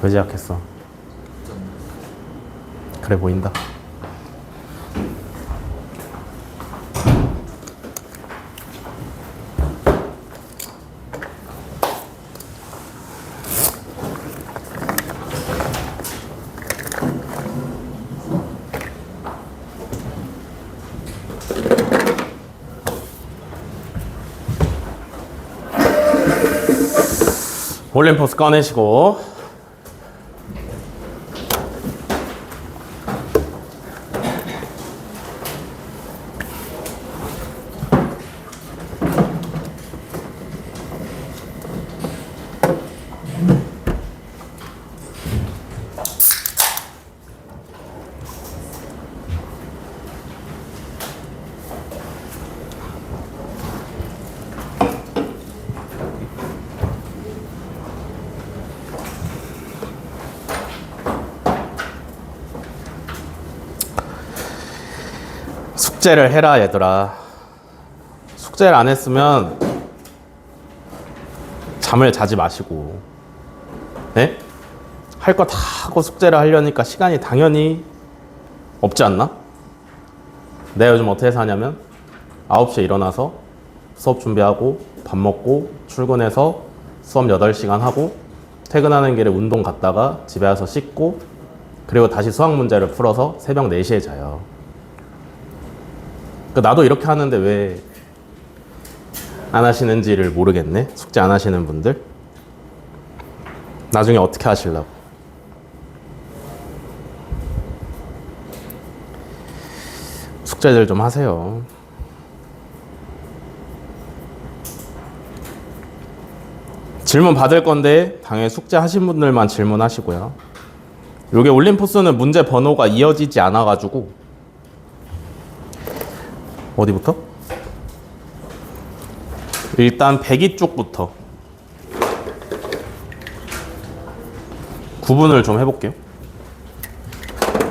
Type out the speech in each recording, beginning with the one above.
왜 제약했어? 그래 보인다. 올림포스 꺼내시고 숙제를 해라 얘들아. 숙제를 안 했으면 잠을 자지 마시고, 네? 할 거 다 하고 숙제를 하려니까 시간이 당연히 없지 않나? 내가 요즘 어떻게 사냐면 9시에 일어나서 수업 준비하고 밥 먹고 출근해서 수업 8시간 하고 퇴근하는 길에 운동 갔다가 집에 와서 씻고 그리고 다시 수학 문제를 풀어서 새벽 4시에 자요. 나도 이렇게 하는데 왜 안 하시는지를 모르겠네. 숙제 안 하시는 분들 나중에 어떻게 하시려고. 숙제들 좀 하세요. 질문 받을 건데 당연히 숙제 하신 분들만 질문하시고요. 요게 올림포스는 문제 번호가 이어지지 않아 가지고 어디부터? 일단 102 쪽부터 구분을 좀 해볼게요.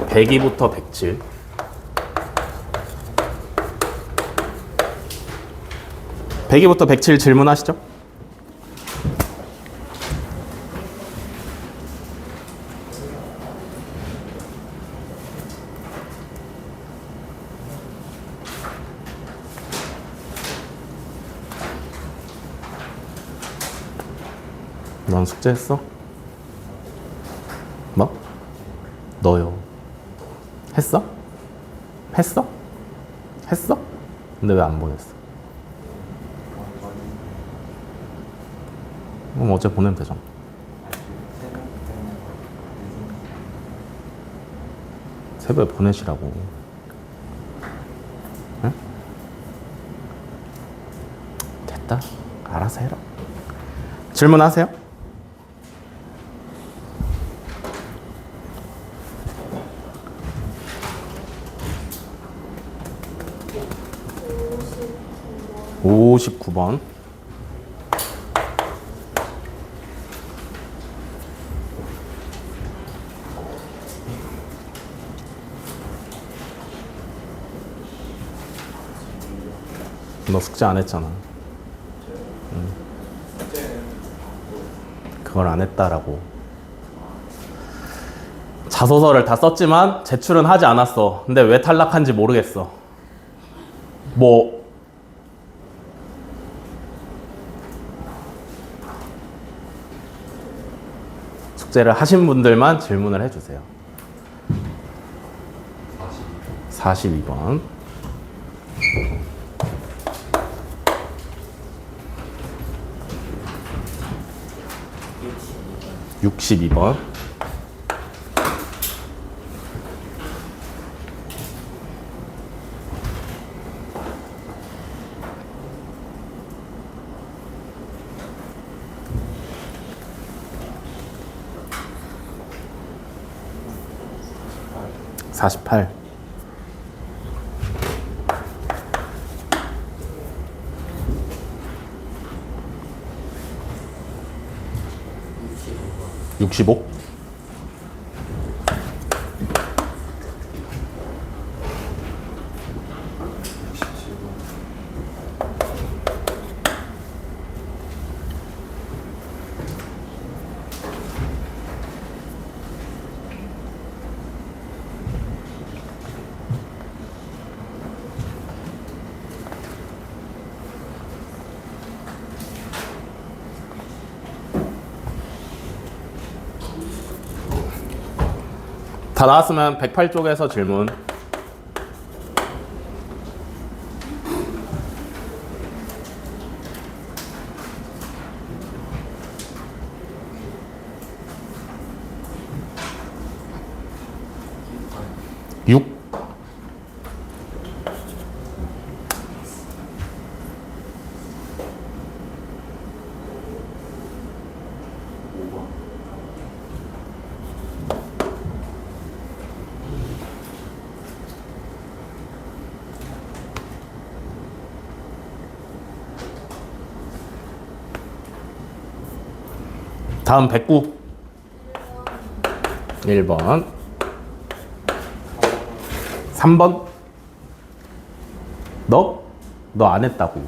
102부터 107. (102부터 107) 질문하시죠? 넌 숙제했어? 뭐? 너요. 했어? 했어? 했어? 근데 왜 안 보냈어? 그럼 어제 보내면 되잖아. 새벽에 보내시라고. 응? 됐다. 알아서 해라. 질문하세요. (59번) 너 숙제 안 했잖아. 그걸 안 했다라고. 자소서를 다 썼지만 제출은 하지 않았어. 근데 왜 탈락한지 모르겠어. 뭐 숙제를 하신 분들만 질문을 해주세요. 42번. 62번. 48. 65. 67번 다 나왔으면 108쪽에서 질문. 육. 다음 109. 1번. 3번. 너 안 했다고.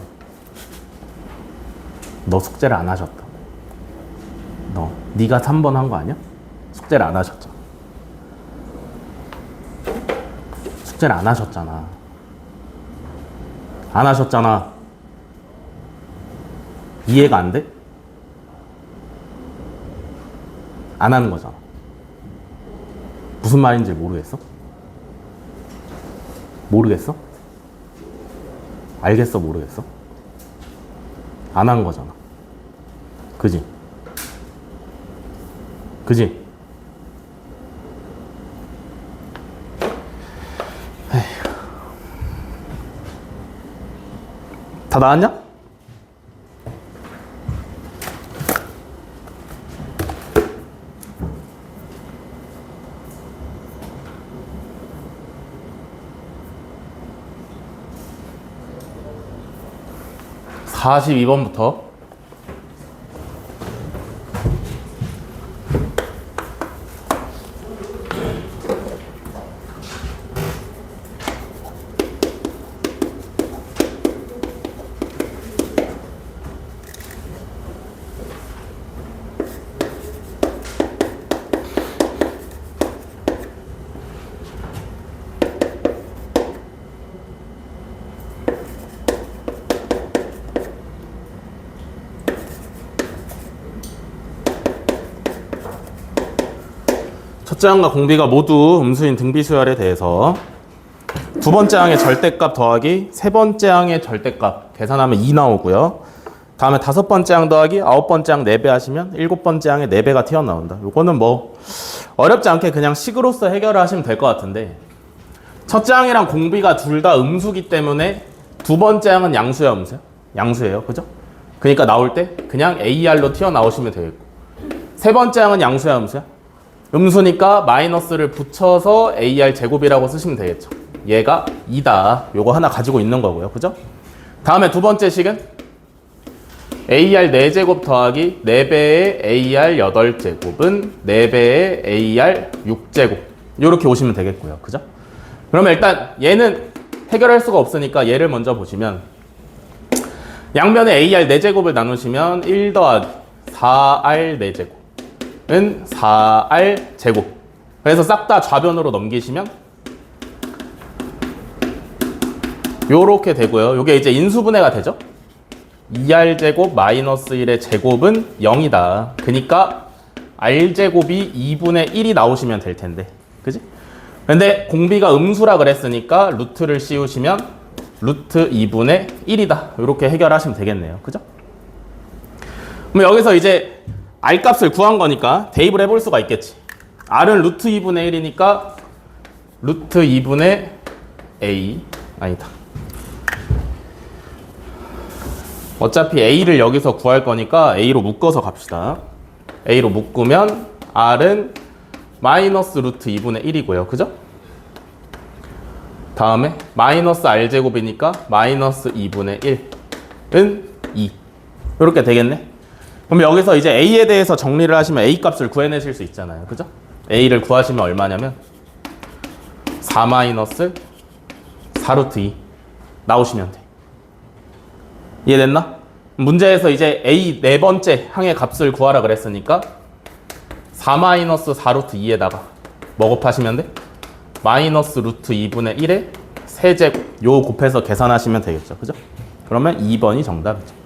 너 숙제를 안 하셨다고. 네가 3번 한 거 아니야? 숙제를 안 하셨잖아. 숙제를 안 하셨잖아. 안 하셨잖아. 이해가 안 돼? 안 하는 거잖아. 무슨 말인지 모르겠어? 모르겠어? 알겠어? 모르겠어? 안 한 거잖아. 그지? 그지? 에휴. 다 나왔냐? 사 42번부터 1째 항과 공비가 모두 음수인 등비수열에 대해서 2번째 항의 절대값 더하기 3번째 항의 절대값 계산하면 2 나오고요. 다음에 5번째 항 더하기 9번째 항 4배 하시면 7번째 항의 4배가 튀어나온다. 요거는 뭐 어렵지 않게 그냥 식으로서 해결을 하시면 될 것 같은데, 첫째 항이랑 공비가 둘 다 음수기 때문에 2번째 항은 양수야, 음수야? 양수예요. 그죠? 그러니까 나올 때 그냥 AR로 튀어나오시면 되겠고, 3번째 항은 양수야, 음수야? 음수니까 마이너스를 붙여서 AR 제곱이라고 쓰시면 되겠죠. 얘가 2다. 요거 하나 가지고 있는 거고요. 그죠? 다음에 2번째 식은 AR 4제곱 더하기 4배의 AR 8제곱은 4배의 AR 6제곱. 요렇게 오시면 되겠고요. 그죠? 그러면 일단 얘는 해결할 수가 없으니까 얘를 먼저 보시면, 양면에 AR 4제곱을 나누시면 1 더하기 4R 4제곱 은 4R 제곱. 그래서 싹 다 좌변으로 넘기시면 요렇게 되고요. 요게 이제 인수분해가 되죠. 2R 제곱 마이너스 1의 제곱은 0이다. 그러니까 R 제곱이 2분의 1이 나오시면 될 텐데. 그지? 근데 공비가 음수라 그랬으니까 루트를 씌우시면 루트 2분의 1이다. 요렇게 해결하시면 되겠네요. 그죠? 그럼 여기서 이제 R 값을 구한 거니까 대입을 해볼 수가 있겠지. R은 루트 2분의 1이니까 루트 2분의 A. 아니다. 어차피 A를 여기서 구할 거니까 A로 묶어서 갑시다. A로 묶으면 R은 마이너스 루트 2분의 1이고요. 그죠? 다음에 마이너스 R제곱이니까 마이너스 2분의 1은 2. 이렇게 되겠네. 그럼 여기서 이제 A에 대해서 정리를 하시면 A 값을 구해내실 수 있잖아요. 그죠? A를 구하시면 얼마냐면 4 마이너스 4루트 2 나오시면 돼. 이해됐나? 문제에서 이제 A 네 번째 항의 값을 구하라 그랬으니까 4 마이너스 4루트 2에다가 뭐 곱하시면 돼? 마이너스 루트 2분의 1에 세제곱. 요 곱해서 계산하시면 되겠죠. 그죠? 그러면 2번이 정답이죠.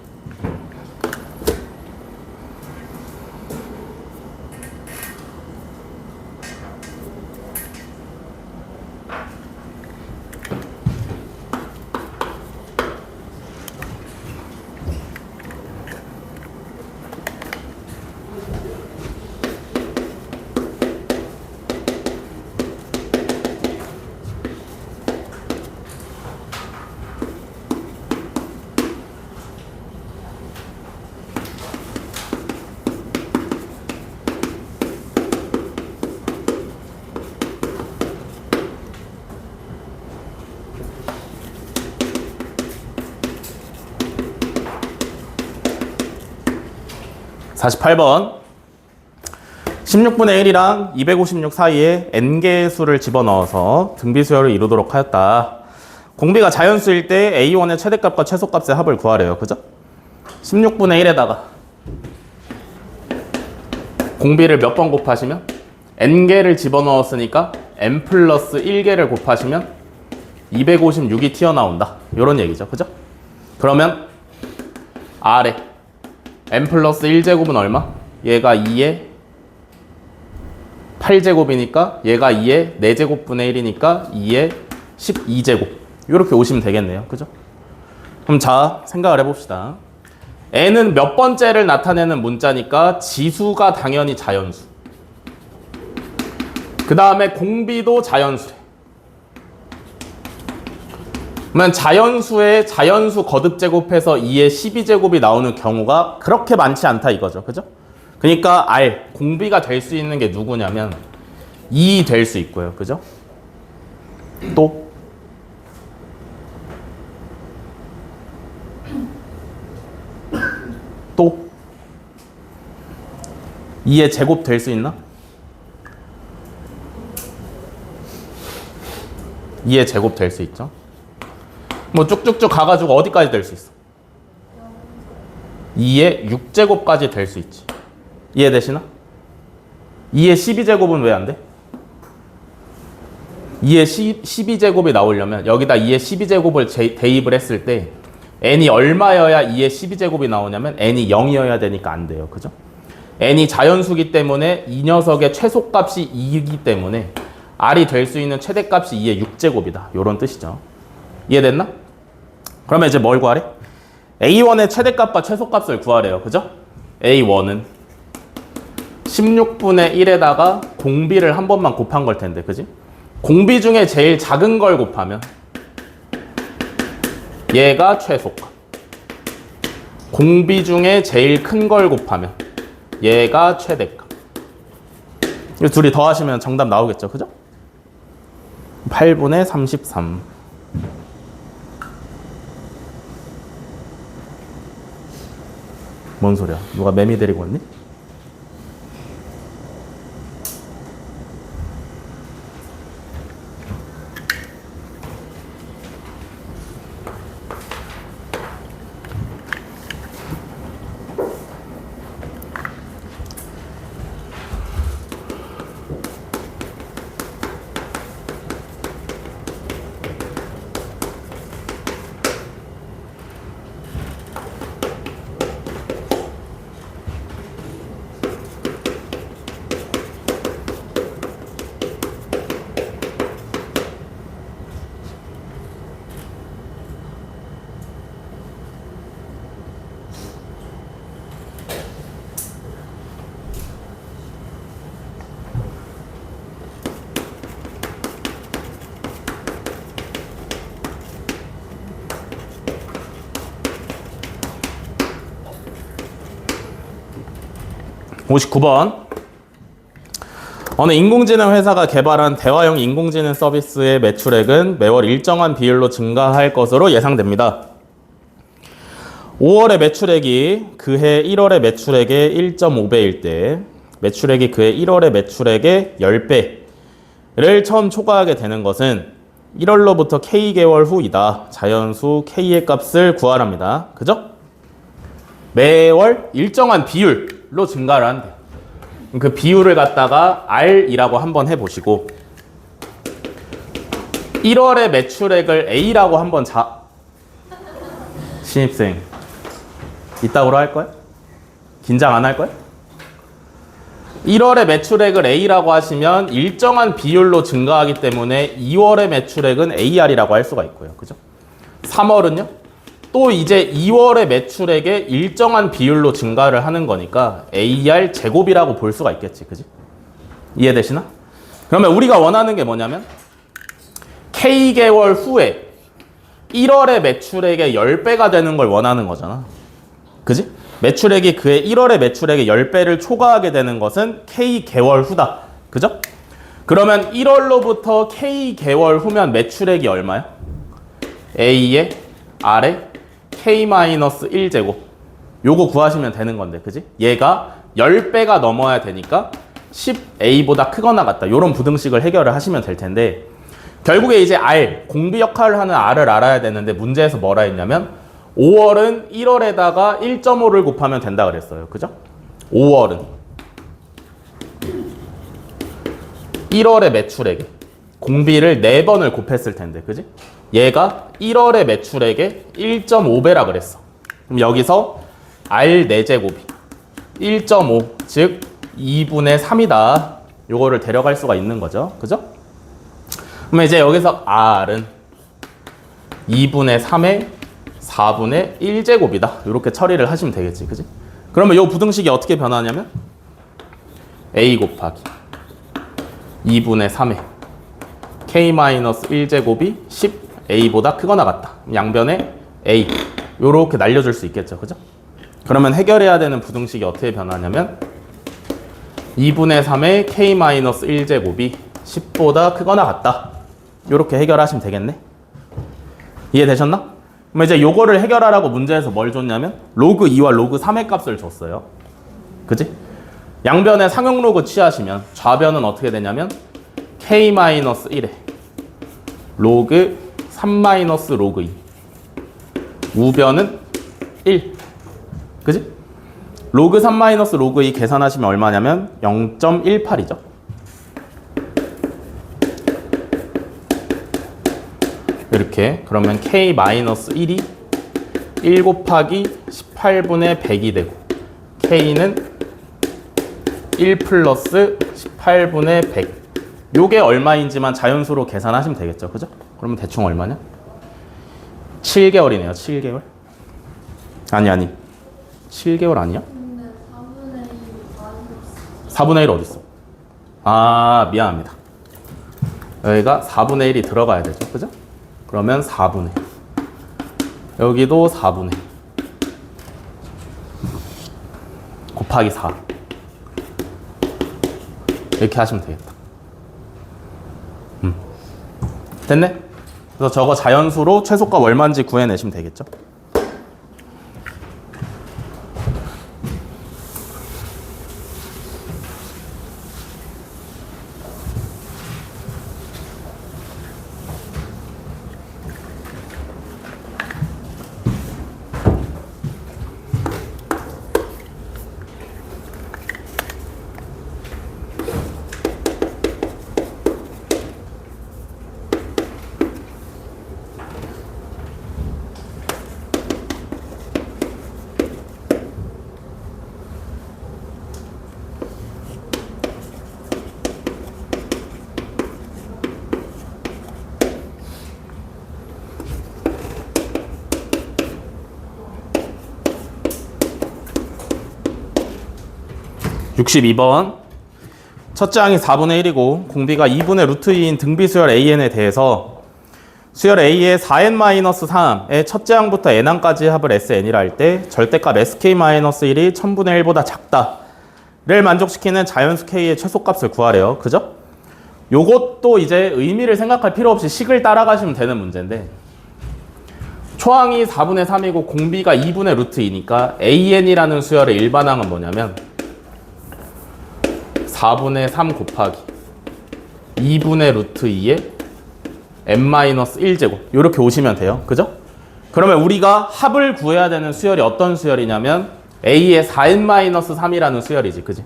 48번 16분의 1이랑 256 사이에 n개의 수를 집어넣어서 등비수열을 이루도록 하였다. 공비가 자연수일 때 A1의 최대값과 최소값의 합을 구하래요. 그죠? 16분의 1에다가 공비를 몇 번 곱하시면 n개를 집어넣었으니까 n 플러스 1개를 곱하시면 256이 튀어나온다. 이런 얘기죠. 그죠? 그러면 아래 n 플러스 1제곱은 얼마? 얘가 2의 8제곱이니까 얘가 2의 4제곱분의 1이니까 2의 12제곱. 이렇게 오시면 되겠네요. 그죠? 그럼 자, 생각을 해봅시다. n은 몇 번째를 나타내는 문자니까 지수가 당연히 자연수. 그 다음에 공비도 자연수래. 그러면 자연수의 자연수 거듭 제곱해서 2의 12제곱이 나오는 경우가 그렇게 많지 않다 이거죠. 그죠? 그러니까 R, 공비가 될 수 있는 게 누구냐면 2 될 수 있고요. 그죠? 또 또 2의 제곱 될 수 있나? 2의 제곱 될 수 있죠. 뭐 쭉쭉쭉 가가지고 어디까지 될 수 있어? 2의 6제곱까지 될 수 있지. 이해되시나? 2의 12제곱은 왜 안 돼? 2의 12제곱이 나오려면 여기다 2의 12제곱을 대입을 했을 때 n이 얼마여야 2의 12제곱이 나오냐면 n이 0이어야 되니까 안 돼요. 그죠? n이 자연수기 때문에 이 녀석의 최소값이 2이기 때문에 r이 될 수 있는 최대값이 2의 6제곱이다. 요런 뜻이죠. 이해됐나? 그러면 이제 뭘 구하래? A1의 최대값과 최소값을 구하래요. 그죠? A1은 16분의 1에다가 공비를 한 번만 곱한 걸 텐데, 그지? 공비 중에 제일 작은 걸 곱하면 얘가 최소값. 공비 중에 제일 큰 걸 곱하면 얘가 최대값. 이 둘이 더하시면 정답 나오겠죠, 그죠? 8분의 33. 뭔 소리야? 누가 매미 데리고 왔니? (59번) 어느 인공지능 회사가 개발한 대화형 인공지능 서비스의 매출액은 매월 일정한 비율로 증가할 것으로 예상됩니다. 5월의 매출액이 그해 1월의 매출액의 1.5배일 때 매출액이 그해 1월의 매출액의 10배를 처음 초과하게 되는 것은 1월로부터 K개월 후이다. 자연수 K의 값을 구하랍니다. 그죠? 매월 일정한 비율로 증가를 한대. 그 비율을 갖다가 R이라고 한번 해보시고 1월의 매출액을 A라고 한번 신입생 이따구로 할 거야? 긴장 안 할 거야? 1월의 매출액을 A라고 하시면 일정한 비율로 증가하기 때문에 2월의 매출액은 AR이라고 할 수가 있고요. 그죠? 3월은요? 또 이제 2월의 매출액에 일정한 비율로 증가를 하는 거니까 AR 제곱이라고 볼 수가 있겠지. 그지? 이해되시나? 그러면 우리가 원하는 게 뭐냐면 K개월 후에 1월의 매출액의 10배가 되는 걸 원하는 거잖아. 그지? 매출액이 그해 1월의 매출액의 10배를 초과하게 되는 것은 K개월 후다. 그죠? 그러면 1월로부터 K개월 후면 매출액이 얼마야? A의 R의 K-1제곱 요거 구하시면 되는 건데, 그지? 얘가 10배가 넘어야 되니까 10a보다 크거나 같다. 요런 부등식을 해결을 하시면 될 텐데, 결국에 이제 R, 공비 역할을 하는 R을 알아야 되는데, 문제에서 뭐라 했냐면 5월은 1월에다가 1.5를 곱하면 된다 그랬어요. 그죠? 5월은 1월의 매출액에 공비를 4번을 곱했을 텐데, 그지? 얘가 1월의 매출액에 1.5배라 그랬어. 그럼 여기서 R 4제곱이 1.5, 즉 2분의 3이다. 요거를 데려갈 수가 있는 거죠. 그죠? 그럼 이제 여기서 R은 2분의 3에 4분의 1제곱이다. 이렇게 처리를 하시면 되겠지. 그지? 그러면 이 부등식이 어떻게 변하냐면 A 곱하기 2분의 3에 K-1제곱이 10A보다 크거나 같다. 양변에 A. 요렇게 날려줄 수 있겠죠. 그죠? 그러면 해결해야 되는 부등식이 어떻게 변하냐면 2분의 3에 K-1제곱이 10보다 크거나 같다. 요렇게 해결하시면 되겠네. 이해되셨나? 그럼 이제 요거를 해결하라고 문제에서 뭘 줬냐면 로그 2와 로그 3의 값을 줬어요. 그지? 양변에 상용 로그 취하시면 좌변은 어떻게 되냐면 K-1에 로그 3-로그 2. 우변은 1. 그지? 로그 3-로그 2 계산하시면 얼마냐면 0.18이죠. 이렇게 그러면 K-1이 1 곱하기 18분의 100이 되고 K는 1 플러스 18분의 100. 요게 얼마인지만 자연수로 계산하시면 되겠죠. 그죠? 그러면 대충 얼마냐? 7개월이네요. 7개월. 아니. 7개월 아니야? 근데 4분의 1 마이너스 4분의 1 어딨어? 아, 미안합니다. 여기가 4분의 1이 들어가야 되죠. 그죠? 그러면 4분의 여기도 4분의 곱하기 4 이렇게 하시면 되겠다. 됐네? 그래서 저거 자연수로 최소값 얼마인지 구해내시면 되겠죠. (62번) 첫째 항이 4분의 1이고 공비가 2분의 루트 2인 등비 수열 AN에 대해서 수열 A의 4n-3의 첫째 항부터 n항까지 합을 SN이라 할 때 절대값 SK-1이 1000분의 1보다 작다를 만족시키는 자연수 K의 최소값을 구하래요. 그죠? 요것도 이제 의미를 생각할 필요 없이 식을 따라가시면 되는 문제인데, 초항이 4분의 3이고 공비가 2분의 루트 2니까 AN이라는 수열의 일반항은 뭐냐면 4분의 3 곱하기 2분의 루트 2에 n-1제곱 이렇게 오시면 돼요. 그죠? 그러면 우리가 합을 구해야 되는 수열이 어떤 수열이냐면 A의 4n-3이라는 수열이지. 그지?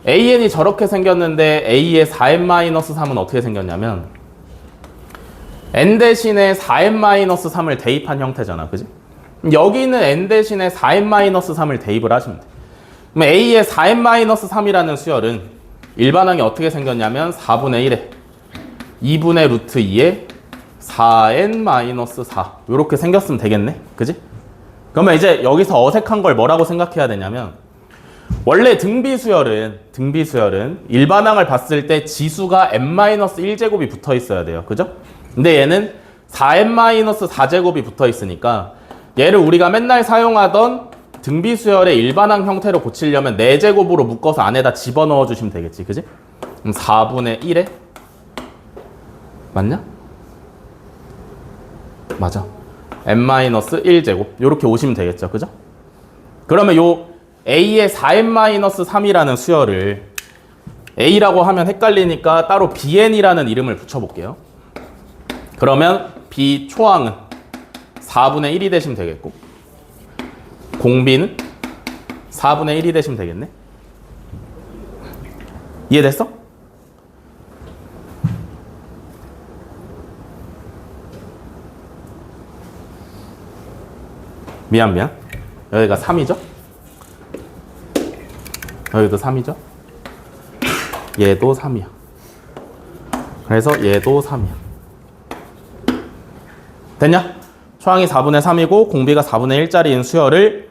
AN이 저렇게 생겼는데 A의 4n-3은 어떻게 생겼냐면 n 대신에 4n-3을 대입한 형태잖아. 그지? 여기는 n 대신에 4n-3을 대입을 하시면 돼. 그럼 A의 4n-3이라는 수열은 일반항이 어떻게 생겼냐면 4분의 1에 2분의 루트 2에 4n-4 이렇게 생겼으면 되겠네. 그지? 그러면 이제 여기서 어색한 걸 뭐라고 생각해야 되냐면 원래 등비수열은 일반항을 봤을 때 지수가 n-1제곱이 붙어 있어야 돼요. 그죠? 근데 얘는 4n-4제곱이 붙어 있으니까 얘를 우리가 맨날 사용하던 등비수열의 일반항 형태로 고치려면 4제곱으로 묶어서 안에다 집어넣어 주시면 되겠지. 그지? 그럼 4분의 1에 맞냐? 맞아. n-1제곱 이렇게 오시면 되겠죠. 그죠? 그러면 요 a의 4n-3이라는 수열을 a라고 하면 헷갈리니까 따로 bn이라는 이름을 붙여볼게요. 그러면 b 초항은 4분의 1이 되시면 되겠고 공비는 4분의 1이 되시면 되겠네. 이해됐어? 미안. 여기가 3이죠? 여기도 3이죠? 얘도 3이야. 그래서 얘도 3이야. 됐냐? 초항이 4분의 3이고 공비가 4분의 1짜리인 수열을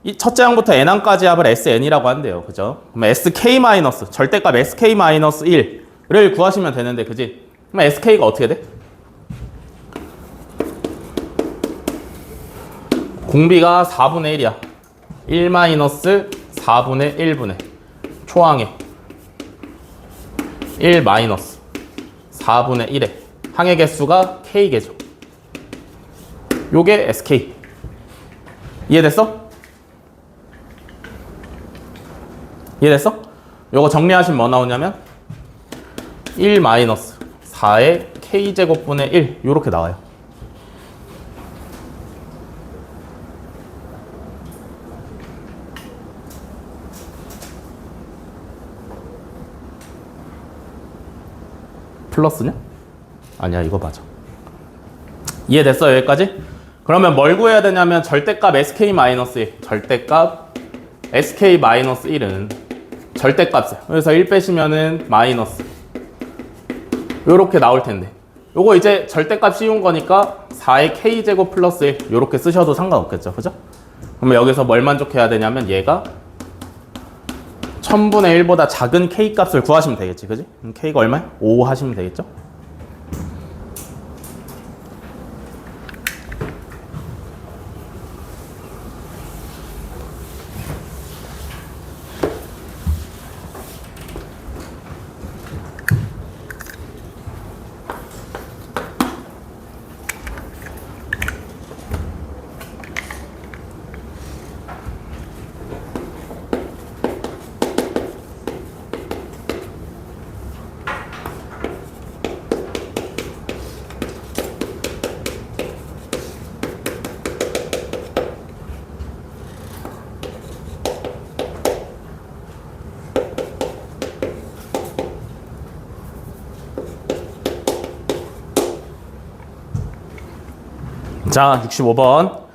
이 첫째 항부터 n항까지 합을 SN이라고 한대요. 그죠? 그럼 SK- 절대값 SK-1을 구하시면 되는데, 그지? 그럼 SK가 어떻게 돼? 공비가 4분의 1이야. 1-4분의 1분의 초항에 1-4분의 1에 항의 개수가 K개죠. 요게 SK. 이해됐어? 이해됐어? 요거 정리하시면 뭐 나오냐면 1-4의 K제곱분의 1 요렇게 나와요. 플러스냐? 아니야, 이거 맞아. 이해됐어, 여기까지? 그러면 뭘 구해야 되냐면 절대값 SK-1, 절대값 SK-1은 절대값이야. 그래서 1 빼시면은 마이너스 요렇게 나올 텐데, 요거 이제 절대값 씌운 거니까 4의 K제곱 플러스 1 요렇게 쓰셔도 상관없겠죠, 그죠? 그러면 여기서 뭘 만족해야 되냐면 얘가 1000분의 1보다 작은 K 값을 구하시면 되겠지, 그지? 그럼 K가 얼마야? 5 하시면 되겠죠? 자, 65번.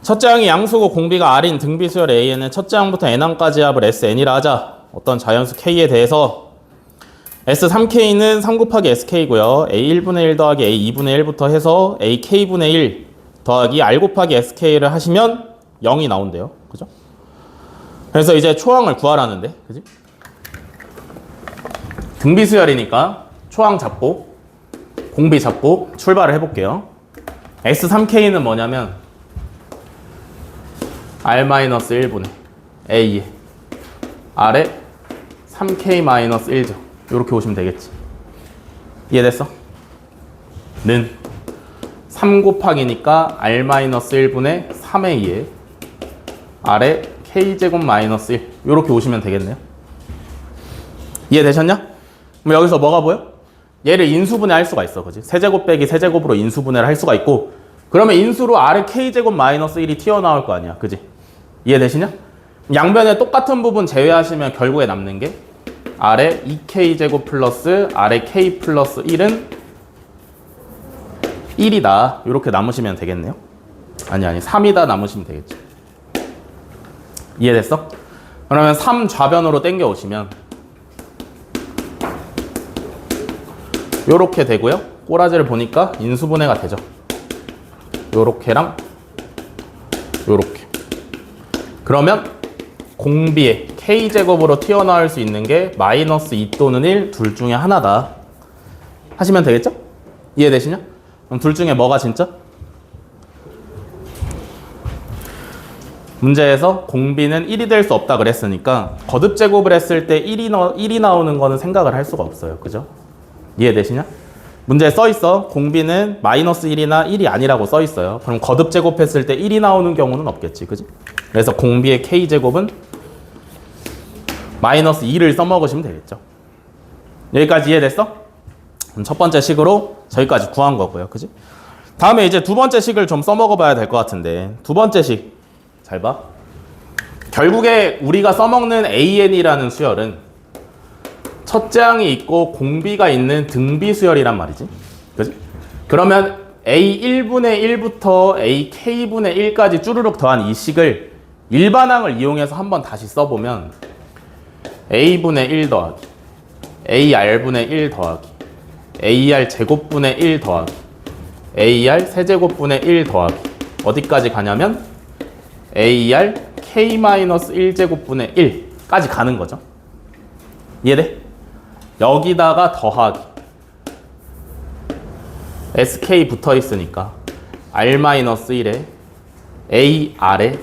첫째 항이 양수고 공비가 R인 등비수열 A에는 첫째 항부터 n항까지 합을 SN이라 하자. 어떤 자연수 K에 대해서 S3K는 3 곱하기 SK고요. A1분의 1 더하기 A2분의 1부터 해서 AK분의 1 더하기 R 곱하기 SK를 하시면 0이 나온대요. 그죠? 그래서 이제 초항을 구하라는데, 그지? 등비수열이니까 초항 잡고 공비 잡고 출발을 해볼게요. S3K는 뭐냐면 R-1분의 A에 R에 3K-1죠. 이렇게 오시면 되겠지. 이해됐어? 는 3 곱하기니까 R-1분의 3A에 R에 K제곱 마이너스 1 이렇게 오시면 되겠네요. 이해되셨냐? 그럼 여기서 뭐가 보여? 얘를 인수분해 할 수가 있어, 그지? 세제곱 빼기 세제곱으로 인수분해를 할 수가 있고, 그러면 인수로 R의 K제곱 마이너스 1이 튀어나올 거 아니야, 그지? 이해되시냐? 양변에 똑같은 부분 제외하시면 결국에 남는 게 R의 2K제곱 플러스 R의 K 플러스 1은 1이다. 이렇게 남으시면 되겠네요. 아니 3이다 남으시면 되겠죠. 이해됐어? 그러면 3 좌변으로 당겨 오시면 요렇게 되고요. 꼬라지를 보니까 인수분해가 되죠. 요렇게랑 요렇게. 그러면 공비에 K제곱으로 튀어나올 수 있는 게 마이너스 2 또는 1 둘 중에 하나다 하시면 되겠죠? 이해되시냐? 그럼 둘 중에 뭐가 진짜? 문제에서 공비는 1이 될 수 없다 그랬으니까 거듭제곱을 했을 때 1이 나오는 거는 생각을 할 수가 없어요. 그죠? 이해되시냐? 문제에 써있어. 공비는 마이너스 1이나 1이 아니라고 써있어요. 그럼 거듭제곱했을 때 1이 나오는 경우는 없겠지. 그지? 그래서 공비의 k제곱은 마이너스 2를 써먹으시면 되겠죠. 여기까지 이해됐어? 그럼 첫 번째 식으로 저기까지 구한 거고요. 그지? 다음에 이제 두 번째 식을 좀 써먹어 봐야 될 것 같은데, 두 번째 식 잘 봐. 결국에 우리가 써먹는 AN이라는 수열은 첫째 항이 있고 공비가 있는 등비 수열이란 말이지. 그지? 그러면 A1분의 1부터 AK분의 1까지 쭈르륵 더한 이 식을 일반항을 이용해서 한번 다시 써보면 A분의 1 더하기 AR분의 1 더하기 AR 제곱분의 1 더하기 AR 세제곱분의 1 더하기 어디까지 가냐면 AR K-1제곱분의 1까지 가는 거죠. 이해돼? 여기다가 더하기 SK 붙어 있으니까 R-1에 AR에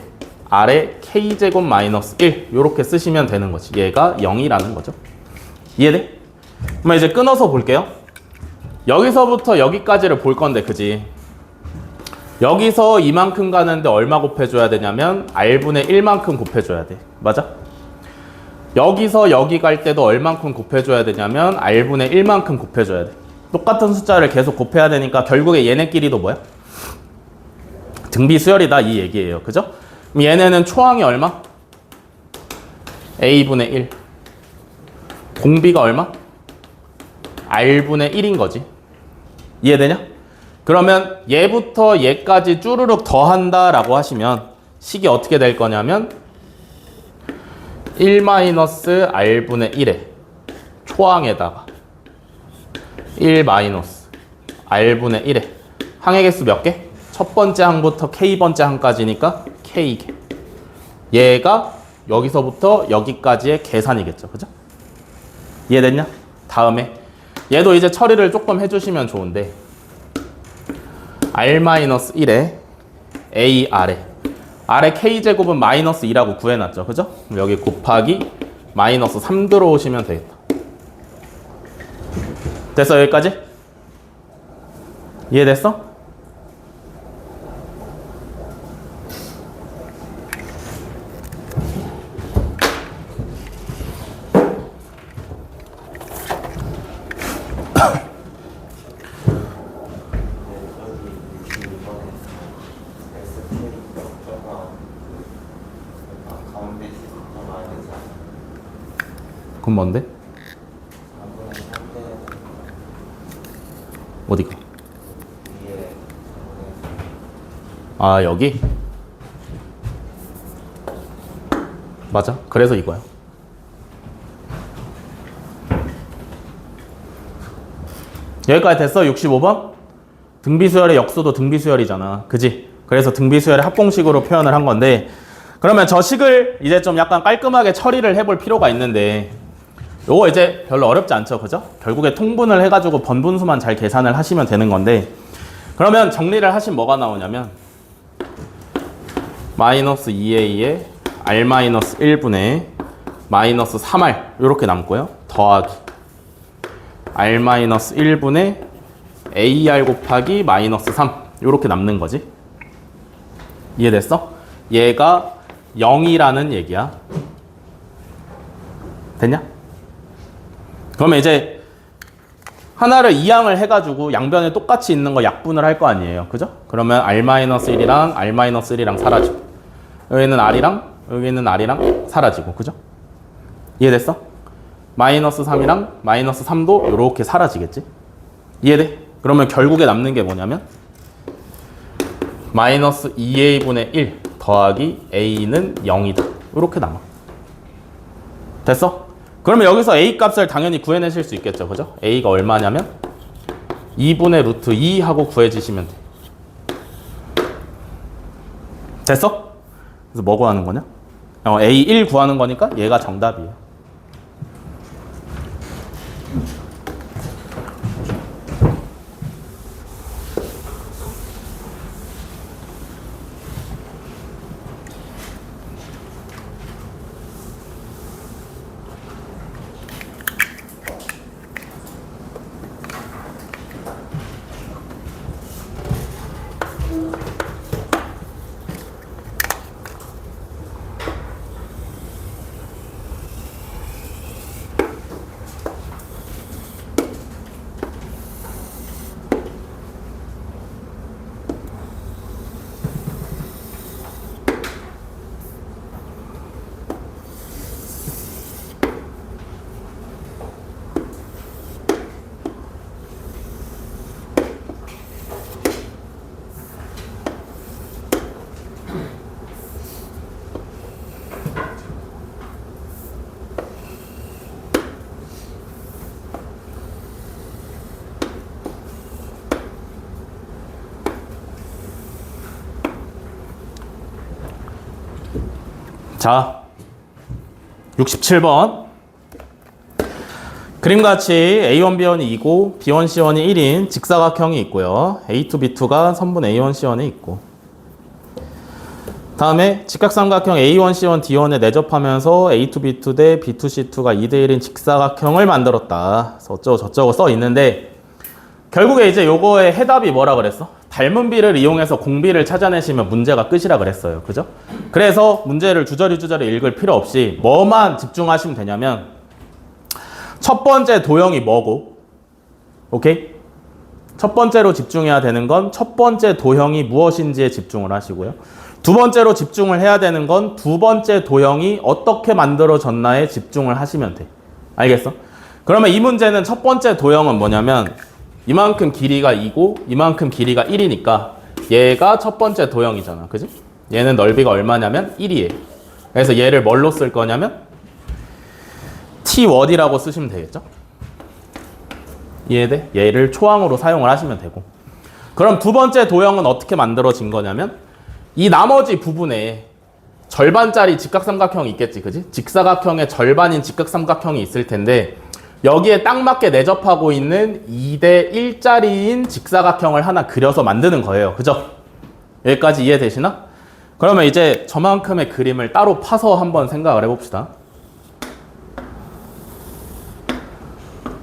R에 K제곱 마이너스 1 요렇게 쓰시면 되는 거지. 얘가 0이라는 거죠. 이해돼? 그럼 이제 끊어서 볼게요. 여기서부터 여기까지를 볼 건데, 그지? 여기서 이만큼 가는데 얼마 곱해줘야 되냐면 R분의 1만큼 곱해줘야 돼. 맞아? 여기서 여기 갈 때도 얼만큼 곱해줘야 되냐면 R분의 1만큼 곱해줘야 돼. 똑같은 숫자를 계속 곱해야 되니까 결국에 얘네끼리도 뭐야? 등비 수열이다 이 얘기예요. 그죠? 그럼 얘네는 초항이 얼마? A분의 1. 공비가 얼마? R분의 1인 거지. 이해되냐? 그러면 얘부터 얘까지 쭈르륵 더한다 라고 하시면 식이 어떻게 될 거냐면 1-R분의 1에 초항에다가 1-R분의 1에 항의 개수 몇 개? 첫 번째 항부터 K번째 항까지니까 K개. 얘가 여기서부터 여기까지의 계산이겠죠. 그죠? 이해됐냐? 다음에 얘도 이제 처리를 조금 해주시면 좋은데 R-1에 AR에 R의 K제곱은 마이너스 2라고 구해놨죠. 그죠? 여기 곱하기 마이너스 3 들어오시면 되겠다. 됐어? 여기까지? 이해됐어? 그건 뭔데? 어디가? 아 여기? 맞아. 그래서 이거야. 여기까지 됐어? 65번? 등비수열의 역수도 등비수열이잖아. 그지? 그래서 등비수열의 합공식으로 표현을 한 건데 그러면 저 식을 이제 좀 약간 깔끔하게 처리를 해볼 필요가 있는데 요거 이제 별로 어렵지 않죠. 그죠? 결국에 통분을 해가지고 번분수만 잘 계산을 하시면 되는 건데 그러면 정리를 하시면 뭐가 나오냐면 마이너스 2a에 R-1분의 마이너스 3r 이렇게 남고요. 더하기 R-1분의 AR 곱하기 마이너스 3 이렇게 남는 거지. 이해됐어? 얘가 0이라는 얘기야. 됐냐? 그러면 이제 하나를 이항을 해가지고 양변에 똑같이 있는 거 약분을 할 거 아니에요. 그죠? 그러면 R-1이랑 R-1이랑 사라지고 여기는 R이랑 여기는 R이랑 사라지고 그죠? 이해됐어? 마이너스 3이랑 마이너스 3도 이렇게 사라지겠지? 이해돼? 그러면 결국에 남는 게 뭐냐면 마이너스 2a분의 1 더하기 a는 0이다. 이렇게 남아. 됐어? 그러면 여기서 a 값을 당연히 구해내실 수 있겠죠. 그죠? a가 얼마냐면 2분의 루트 2 하고 구해주시면 돼. 됐어? 그래서 뭐 구하는 거냐? A1 구하는 거니까 얘가 정답이에요. 자, 67번. 그림같이 A1, B1이 2고 B1, C1이 1인 직사각형이 있고요. A2, B2가 선분 A1, C1에 있고. 다음에 직각삼각형 A1, C1, D1에 내접하면서 A2, B2 대 B2, C2가 2대 1인 직사각형을 만들었다. 어쩌고 저쩌고 써 있는데 결국에 이제 요거의 해답이 뭐라 그랬어? 닮은 비를 이용해서 공비를 찾아내시면 문제가 끝이라 그랬어요. 그죠? 그래서 문제를 주저리 읽을 필요 없이 뭐만 집중하시면 되냐면 첫 번째 도형이 뭐고, 오케이? 첫 번째로 집중해야 되는 건 첫 번째 도형이 무엇인지에 집중을 하시고요. 두 번째로 집중을 해야 되는 건 두 번째 도형이 어떻게 만들어졌나에 집중을 하시면 돼. 알겠어? 그러면 이 문제는 첫 번째 도형은 뭐냐면 이만큼 길이가 2고 이만큼 길이가 1이니까 얘가 첫 번째 도형이잖아. 그지? 얘는 넓이가 얼마냐면 1이에요. 그래서 얘를 뭘로 쓸 거냐면 T1이라고 쓰시면 되겠죠? 이해돼? 얘를 초항으로 사용을 하시면 되고. 그럼 두 번째 도형은 어떻게 만들어진 거냐면 이 나머지 부분에 절반짜리 직각삼각형이 있겠지, 그지? 직사각형의 절반인 직각삼각형이 있을 텐데 여기에 딱 맞게 내접하고 있는 2대 1짜리인 직사각형을 하나 그려서 만드는 거예요. 그죠? 여기까지 이해되시나? 그러면 이제 저만큼의 그림을 따로 파서 한번 생각을 해봅시다.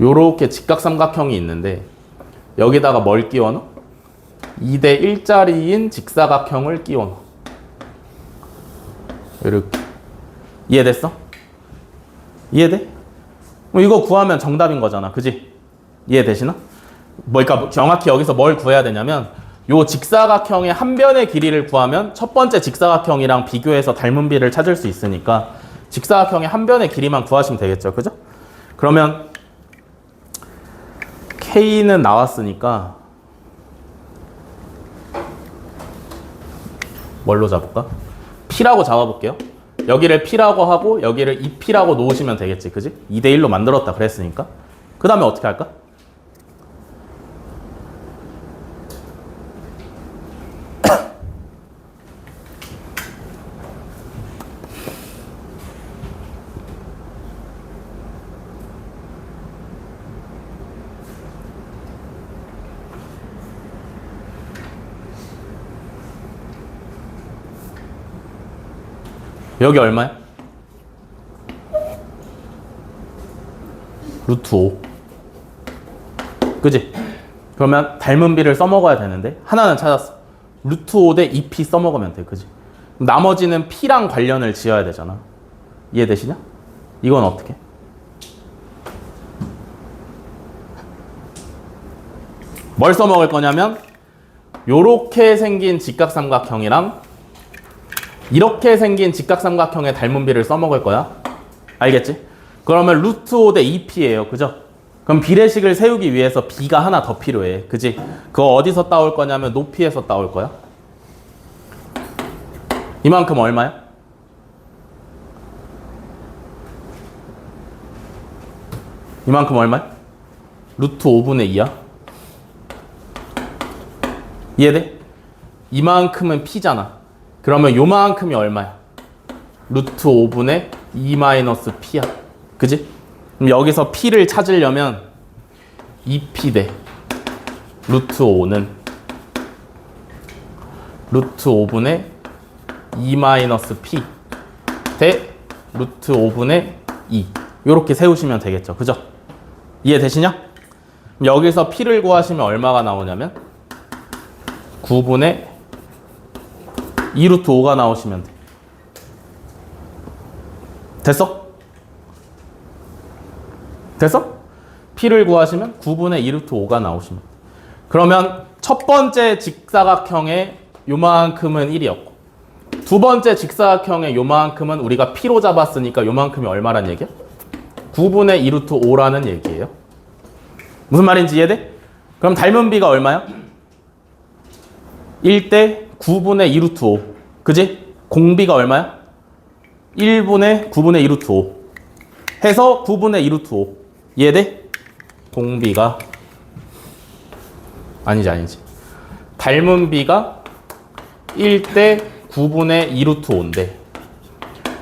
요렇게 직각삼각형이 있는데 여기다가 뭘 끼워넣어? 2대 1짜리인 직사각형을 끼워넣어. 이렇게. 이해됐어? 이해돼? 이거 구하면 정답인 거잖아. 그지? 이해되시나? 그러니까 정확히 여기서 뭘 구해야 되냐면 요 직사각형의 한 변의 길이를 구하면 첫 번째 직사각형이랑 비교해서 닮은 비를 찾을 수 있으니까 직사각형의 한 변의 길이만 구하시면 되겠죠. 그죠? 그러면 K는 나왔으니까 뭘로 잡을까? P라고 잡아볼게요. 여기를 P라고 하고 여기를 2P라고 놓으시면 되겠지. 그지? 2대 1로 만들었다 그랬으니까. 그 다음에 어떻게 할까? 여기 얼마야? 루트 5. 그지? 그러면 닮은 비를 써먹어야 되는데 하나는 찾았어. 루트 5 대 2p 써먹으면 돼. 그지? 나머지는 p랑 관련을 지어야 되잖아. 이해되시냐? 이건 어떻게? 뭘 써먹을 거냐면 요렇게 생긴 직각삼각형이랑 이렇게 생긴 직각삼각형의 닮은 비를 써먹을 거야. 알겠지? 그러면 루트 5 대 2p예요. 그죠? 그럼 비례식을 세우기 위해서 b가 하나 더 필요해. 그지? 그거 어디서 따올 거냐면 높이에서 따올 거야. 이만큼 얼마야? 이만큼 얼마야? 루트 5분의 2야. 이해돼? 이만큼은 p잖아. 그러면 요만큼이 얼마야? 루트 5분의 2 마이너스 p야. 그지? 그럼 여기서 p를 찾으려면 2p 대 루트 5는 루트 5분의 2 마이너스 p 대 루트 5분의 2 요렇게 세우시면 되겠죠. 그죠? 이해되시냐? 그럼 여기서 p를 구하시면 얼마가 나오냐면 9분의 2루트 5가 나오시면 돼. 됐어? 됐어? P를 구하시면 9분의 2루트 5가 나오시면 돼. 그러면 첫 번째 직사각형의 요만큼은 1이었고 두 번째 직사각형의 요만큼은 우리가 P로 잡았으니까 요만큼이 얼마란 얘기야? 9분의 2루트 5라는 얘기예요. 무슨 말인지 이해돼? 그럼 닮은 비가 얼마야? 1대 9분의 2루트 5. 그지? 공비가 얼마야? 1분의 9분의 2루트 5. 해서 9분의 2루트 5. 이해돼? 공비가 아니지. 닮은 비가 1대 9분의 2루트 5인데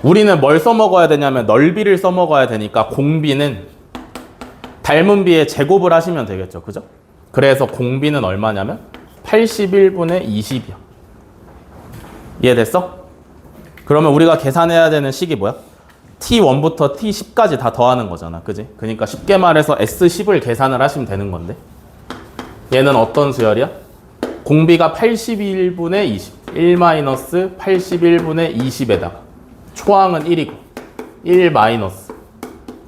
우리는 뭘 써먹어야 되냐면 넓이를 써먹어야 되니까 공비는 닮은 비의 제곱을 하시면 되겠죠. 그죠? 그래서 공비는 얼마냐면 81분의 20이야. 이해됐어? 그러면 우리가 계산해야 되는 식이 뭐야? T1부터 T10까지 다 더하는 거잖아. 그지? 그러니까 쉽게 말해서 S10을 계산을 하시면 되는 건데 얘는 어떤 수열이야? 공비가 81분의 20 1-81분의 20에다가 초항은 1이고 1 마이너스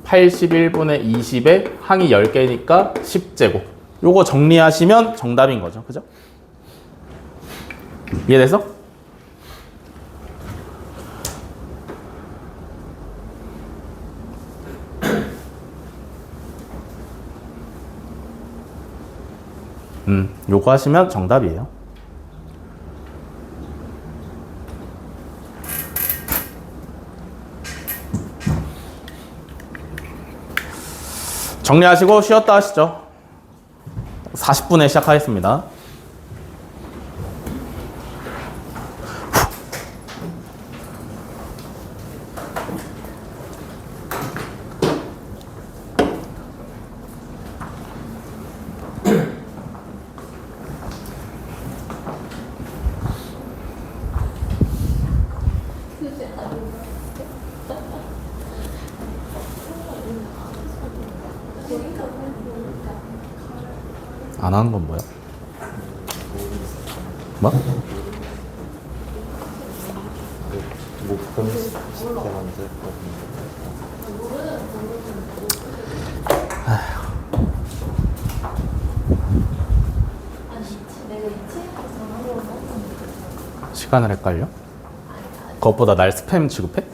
81분의 20에 항이 10개니까 10제곱. 요거 정리하시면 정답인 거죠. 그죠? 이해됐어? 요거 하시면 정답이에요. 정리하시고 쉬었다 하시죠. 40분에 시작하겠습니다. 안 하는 건 뭐야? 뭐? 목금 쉽게 만들 거. 시간을 헷갈려? 그것보다 날 스팸 취급해?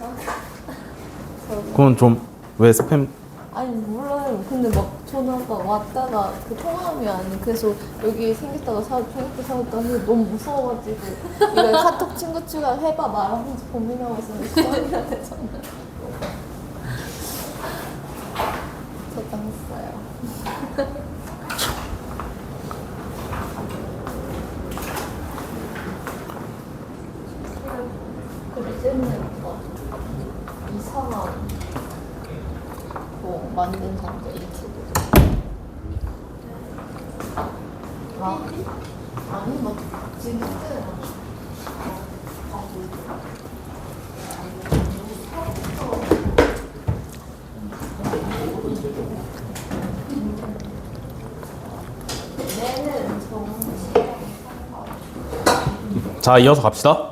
그건 좀 왜 스팸? 아니 몰라요. 근데 막 저는 아까 왔다가 그 통화함이 아니 그래서 여기 생겼다가 생겼다 사왔다 해서 너무 무서워가지고 이거 카톡 친구 추가 해봐 말하면서 고민하고 있었는데 시간이라 되잖아. 저 당했어요. 그리고 이상한 뭐 만든 사람들 유튜브 아니 막 지금 자, 이어서 갑시다.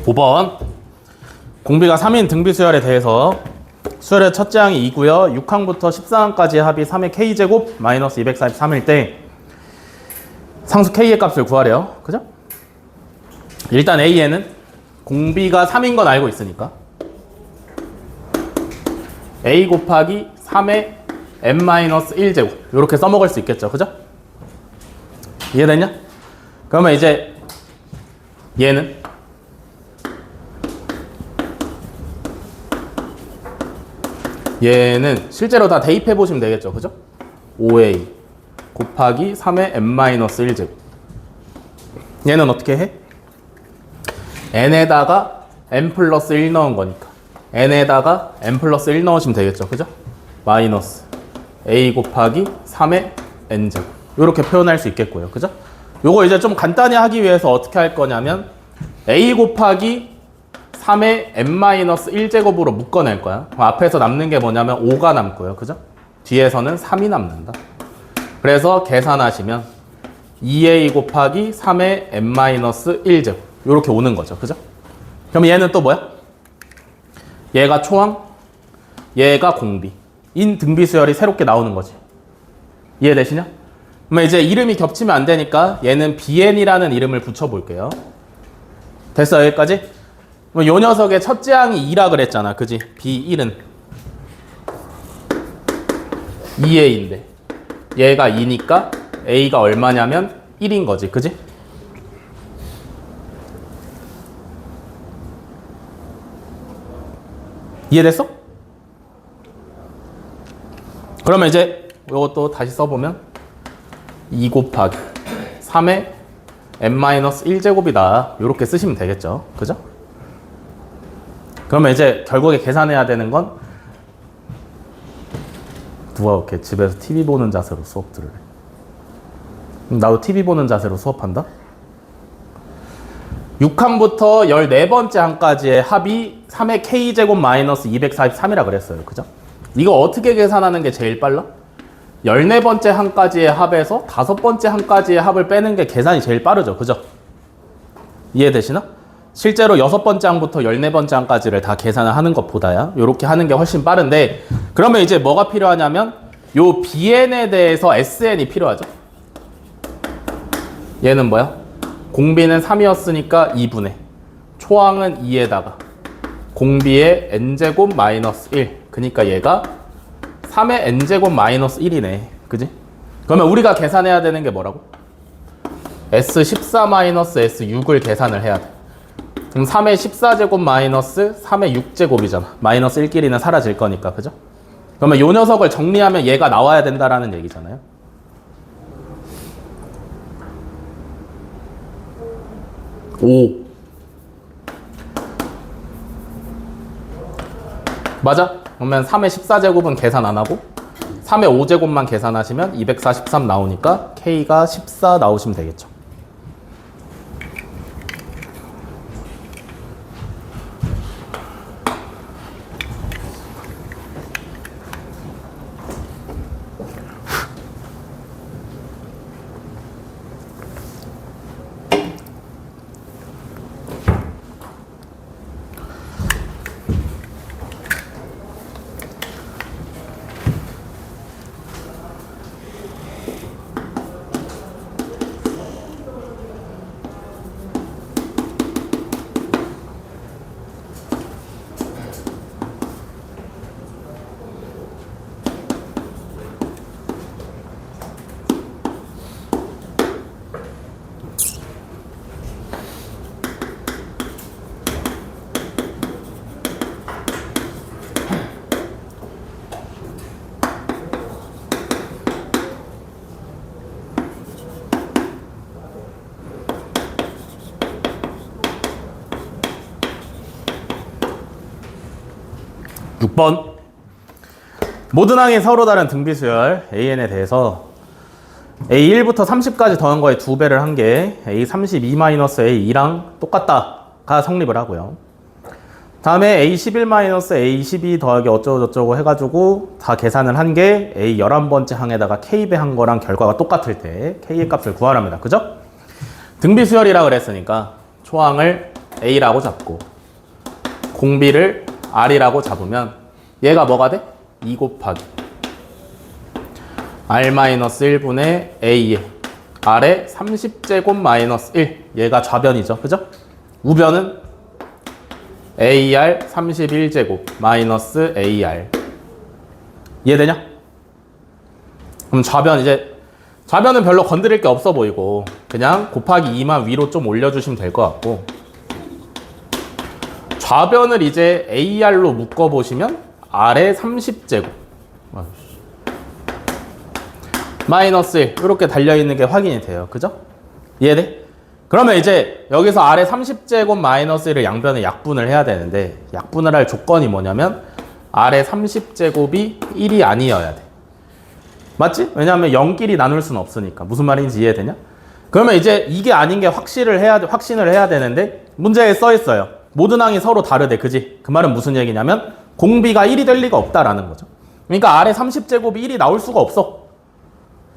(5번) 공비가 3인 등비 수열에 대해서 수열의 첫째 항이 2고요. 6항부터 14항까지의 합이 3의 k제곱 마이너스 243일 때 상수 k의 값을 구하래요. 그죠? 일단 A에는 공비가 3인 건 알고 있으니까 A 곱하기 3의 n-1제곱 이렇게 써먹을 수 있겠죠. 그죠? 이해됐냐? 그러면 이제 얘는 실제로 다 대입해 보시면 되겠죠. 그죠? 5a 곱하기 3의 n-1제곱 얘는 어떻게 해? n에다가 n 플러스 1 넣은 거니까 n에다가 n 플러스 1 넣으시면 되겠죠. 그죠? 마이너스 a 곱하기 3의 n제곱 이렇게 표현할 수 있겠고요. 그죠? 요거 이제 좀 간단히 하기 위해서 어떻게 할 거냐면 a 곱하기 3의 n-1제곱으로 묶어낼 거야. 앞에서 남는 게 뭐냐면 5가 남고요. 그죠? 뒤에서는 3이 남는다. 그래서 계산하시면 2a 곱하기 3의 n-1제곱 이렇게 오는 거죠. 그죠? 그럼 얘는 또 뭐야? 얘가 초항, 얘가 공비. 인 등비수열이 새롭게 나오는 거지. 이해되시냐? 그러면 이제 이름이 겹치면 안 되니까 얘는 bn이라는 이름을 붙여볼게요. 됐어, 여기까지? 그럼 요 녀석의 첫째 항이 2라 그랬잖아. 그지? b1은 2a인데 얘가 2니까 a가 얼마냐면 1인 거지. 그지? 이해됐어? 그러면 이제 이것도 다시 써보면 2 곱하기 3의 n-1제곱이다. 이렇게 쓰시면 되겠죠. 그죠? 그러면 이제 결국에 계산해야 되는 건 누가 이렇게 집에서 TV 보는 자세로 수업 들으래. 그럼 나도 TV 보는 자세로 수업한다? 6항부터 14번째 항까지의 합이 3의 k제곱 마이너스 243이라 그랬어요. 그죠? 이거 어떻게 계산하는 게 제일 빨라? 14번째 항까지의 합에서 5번째 항까지의 합을 빼는 게 계산이 제일 빠르죠. 그죠? 이해되시나? 실제로 6번째 항부터 14번째 항까지를 다 계산을 하는 것보다야 이렇게 하는 게 훨씬 빠른데 그러면 이제 뭐가 필요하냐면 요 bn에 대해서 sn이 필요하죠. 얘는 뭐야? 공비는 3이었으니까 2분의 초항은 2에다가 공비의 n제곱 마이너스 1 그러니까 얘가 3의 n제곱 마이너스 1이네. 그지? 그러면 우리가 계산해야 되는 게 뭐라고? S14 마이너스 S6을 계산을 해야 돼. 그럼 3의 14제곱 마이너스 3의 6제곱이잖아. 마이너스 1끼리는 사라질 거니까. 그죠? 그러면 요 녀석을 정리하면 얘가 나와야 된다라는 얘기잖아요. 오. 맞아? 그러면 3의 14제곱은 계산 안 하고 3의 5제곱만 계산하시면 243 나오니까 K가 14 나오시면 되겠죠. (6번) 모든 항이 서로 다른 등비수열 AN에 대해서 A1부터 30까지 더한 거에 2배를 한 게 A32-A2랑 똑같다가 성립을 하고요. 다음에 A11-A12 더하기 어쩌고저쩌고 해가지고 다 계산을 한 게 A11번째 항에다가 K배 한 거랑 결과가 똑같을 때 K의 값을 구하랍니다. 그죠? 등비수열이라 그랬으니까 초항을 A라고 잡고 공비를 R이라고 잡으면 얘가 뭐가 돼? 2 곱하기 R-1분의 A에 R의 30제곱 마이너스 1 얘가 좌변이죠. 그죠? 우변은 AR 31제곱 마이너스 AR 이해되냐? 그럼 좌변은 별로 건드릴 게 없어 보이고 그냥 곱하기 2만 위로 좀 올려주시면 될 것 같고 좌변을 이제 AR로 묶어보시면 R의 30제곱 마이너스 1 이렇게 달려있는 게 확인이 돼요. 그죠? 이해돼? 그러면 이제 여기서 아래 30제곱 마이너스 1을 양변에 약분을 해야 되는데 약분을 할 조건이 뭐냐면 아래 30제곱이 1이 아니어야 돼. 맞지? 왜냐하면 0끼리 나눌 수는 없으니까. 무슨 말인지 이해되냐? 그러면 이제 이게 아닌 게 확신을 해야 되는데 문제에 써 있어요. 모든 항이 서로 다르대. 그지? 그 말은 무슨 얘기냐면 공비가 1이 될 리가 없다라는 거죠. 그러니까 아래 30제곱이 1이 나올 수가 없어.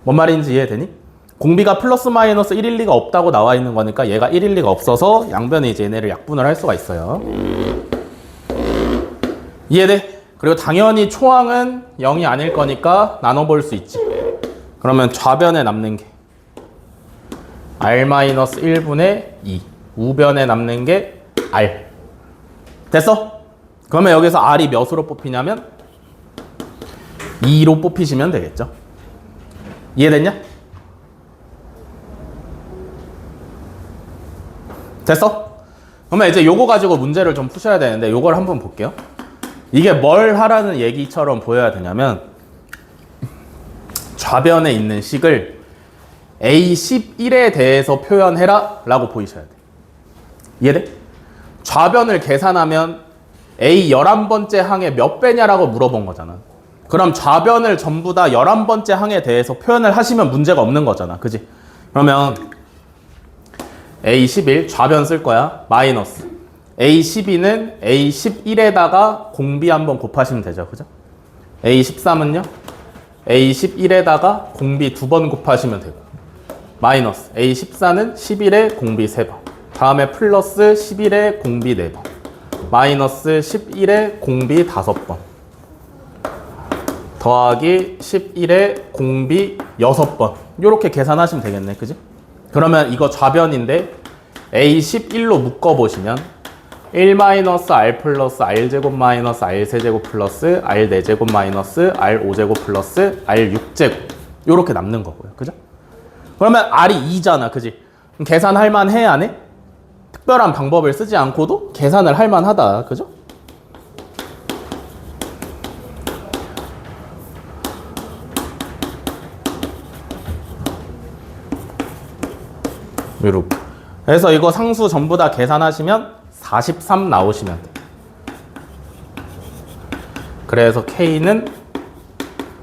뭔 말인지 이해되니? 공비가 플러스 마이너스 1일 리가 없다고 나와 있는 거니까 얘가 1일 리가 없어서 양변에 이제 얘네를 약분을 할 수가 있어요. 이해돼? 그리고 당연히 초항은 0이 아닐 거니까 나눠볼 수 있지. 그러면 좌변에 남는 게 r-1분의 2, 우변에 남는 게 r. 됐어? 그러면 여기서 r이 몇으로 뽑히냐면 2로 뽑히시면 되겠죠. 이해됐냐? 됐어? 그러면 이제 요거 가지고 문제를 좀 푸셔야 되는데 요걸 한번 볼게요. 이게 뭘 하라는 얘기처럼 보여야 되냐면 좌변에 있는 식을 A11에 대해서 표현해라 라고 보이셔야 돼. 이해돼? 좌변을 계산하면 A 11번째 항에 몇 배냐라고 물어본 거잖아. 그럼 좌변을 전부 다 11번째 항에 대해서 표현을 하시면 문제가 없는 거잖아. 그지? 그러면 A11 좌변 쓸 거야. 마이너스 A12는 A11에다가 공비 한번 곱하시면 되죠. 그죠? A13은요? A11에다가 공비 2번 곱하시면 되고 마이너스 A14는 11에 공비 3번 다음에 플러스 11에 공비 4번 마이너스 11에 공비 5번 더하기 11에 공비 6번 요렇게 계산하시면 되겠네. 그지? 그러면 이거 좌변인데 A11로 묶어보시면 1-R 플러스 R제곱 마이너스 R3제곱 플러스 R4제곱 마이너스 R5제곱 플러스 R6제곱 요렇게 남는 거고요. 그죠? 그러면 R이 2잖아. 그지? 그럼 계산할 만해 안 해? 특별한 방법을 쓰지 않고도 계산을 할 만하다. 그죠? 이렇게. 그래서 이거 상수 전부 다 계산하시면 43 나오시면 돼. 그래서 K는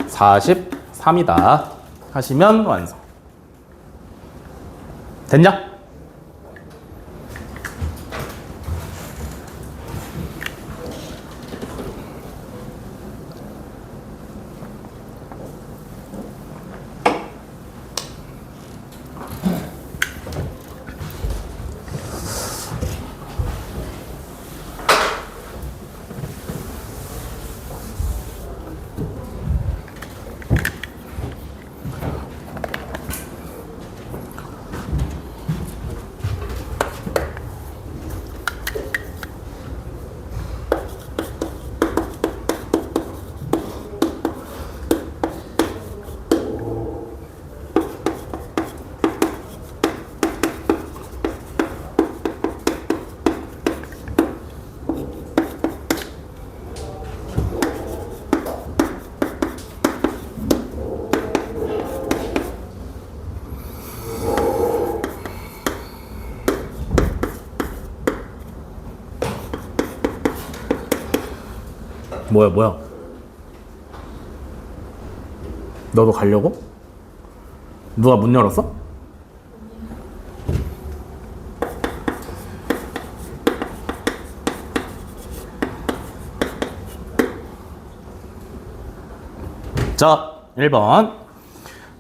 43이다 하시면 완성. 됐냐? 뭐야? 너도 가려고? 누가 문 열었어? 자, 1번.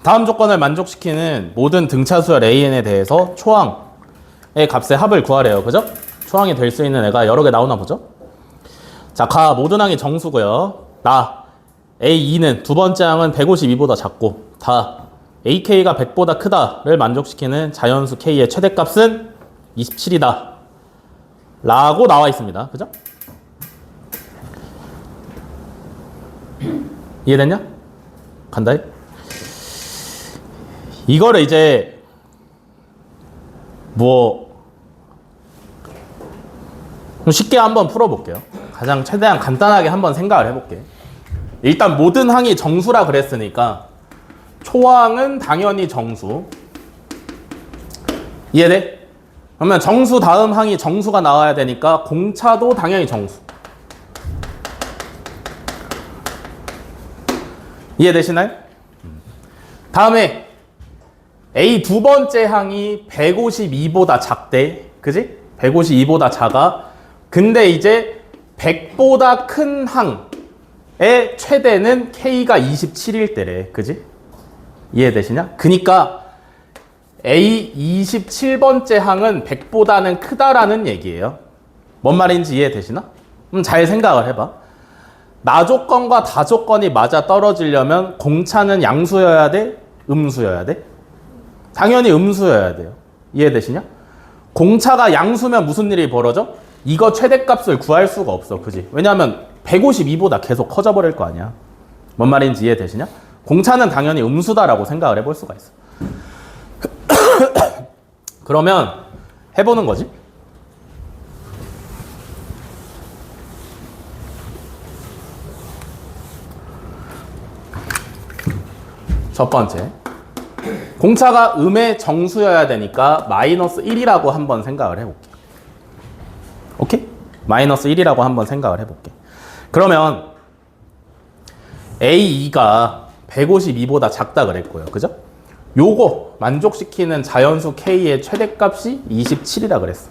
다음 조건을 만족시키는 모든 등차수열 AN에 대해서 초항의 값의 합을 구하래요. 그죠? 초항이 될 수 있는 애가 여러 개 나오나 보죠? 자, 모든 항이 정수고요. A2는 두 번째 항은 152보다 작고 AK가 100보다 크다를 만족시키는 자연수 K의 최대값은 27이다 라고 나와 있습니다. 그죠? 이해됐냐? 간다. 이거를 이제 쉽게 한번 풀어볼게요. 가장 최대한 간단하게 한번 생각을 해볼게. 일단 모든 항이 정수라 그랬으니까 초항은 당연히 정수. 이해돼? 그러면 정수 다음 항이 정수가 나와야 되니까 공차도 당연히 정수. 이해되시나요? 다음에 A 두 번째 항이 152보다 작대. 그지? 152보다 작아. 근데 이제 100보다 큰 항의 최대는 K가 27일 때래. 그지? 이해되시냐? 그니까 A 27번째 항은 100보다는 크다라는 얘기예요. 뭔 말인지 이해되시나? 잘 생각을 해봐. 나 조건과 다 조건이 맞아 떨어지려면 공차는 양수여야 돼? 음수여야 돼? 당연히 음수여야 돼요. 이해되시냐? 공차가 양수면 무슨 일이 벌어져? 이거 최대값을 구할 수가 없어. 그지? 왜냐하면 152보다 계속 커져버릴 거 아니야. 뭔 말인지 이해되시냐? 공차는 당연히 음수다라고 생각을 해볼 수가 있어. 그러면 해보는 거지. 첫 번째, 공차가 음의 정수여야 되니까 마이너스 1이라고 한번 생각을 해볼게. 오케이? 마이너스 1이라고 한번 생각을 해볼게. 그러면 A2가 152보다 작다 그랬고요. 그죠? 요거 만족시키는 자연수 K의 최대값이 27이라 그랬어.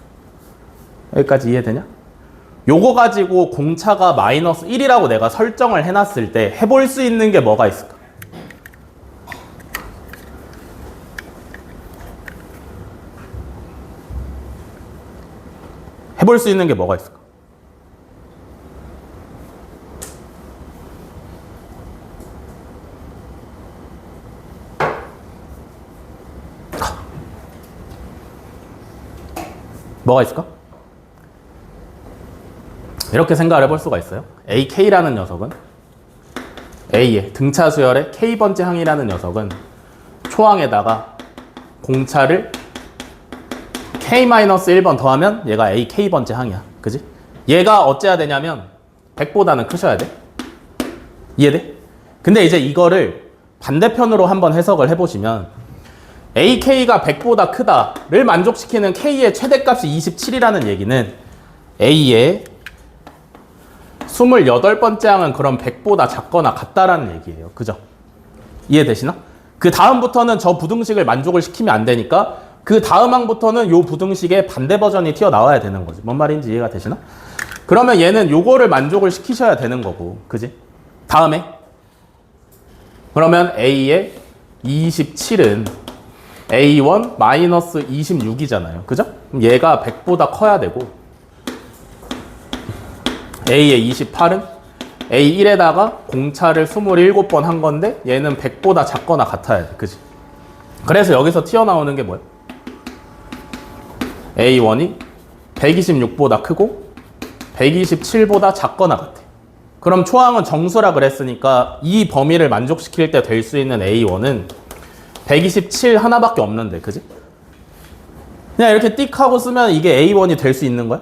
여기까지 이해되냐? 요거 가지고 공차가 마이너스 1이라고 내가 설정을 해놨을 때 해볼 수 있는 게 뭐가 있을까? 해볼 수 있는 게 뭐가 있을까? 뭐가 있을까? 이렇게 생각을 해볼 수가 있어요. AK라는 녀석은 A의 등차 수열의 K번째 항이라는 녀석은 초항에다가 공차를 K-1번 더하면 얘가 AK번째 항이야. 그지? 얘가 어째야 되냐면 100보다는 크셔야 돼. 이해돼? 근데 이제 이거를 반대편으로 한번 해석을 해보시면 AK가 100보다 크다를 만족시키는 K의 최대값이 27이라는 얘기는 A의 28번째 항은 그럼 100보다 작거나 같다라는 얘기예요. 그죠? 이해되시나? 그 다음부터는 저 부등식을 만족을 시키면 안 되니까 그 다음 항부터는 요 부등식의 반대 버전이 튀어나와야 되는 거지. 뭔 말인지 이해가 되시나? 그러면 얘는 요거를 만족을 시키셔야 되는 거고. 그지? 다음에 그러면 A의 27은 A1 마이너스 26이잖아요. 그죠? 그럼 얘가 100보다 커야 되고 A의 28은 A1에다가 공차를 27번 한 건데 얘는 100보다 작거나 같아야 돼. 그지? 그래서 여기서 튀어나오는 게 뭐예요? A1이 126보다 크고 127보다 작거나 같아. 그럼 초항은 정수라 그랬으니까 이 범위를 만족시킬 때 될 수 있는 A1은 127 하나밖에 없는데, 그지? 그냥 이렇게 띡 하고 쓰면 이게 A1이 될 수 있는 거야?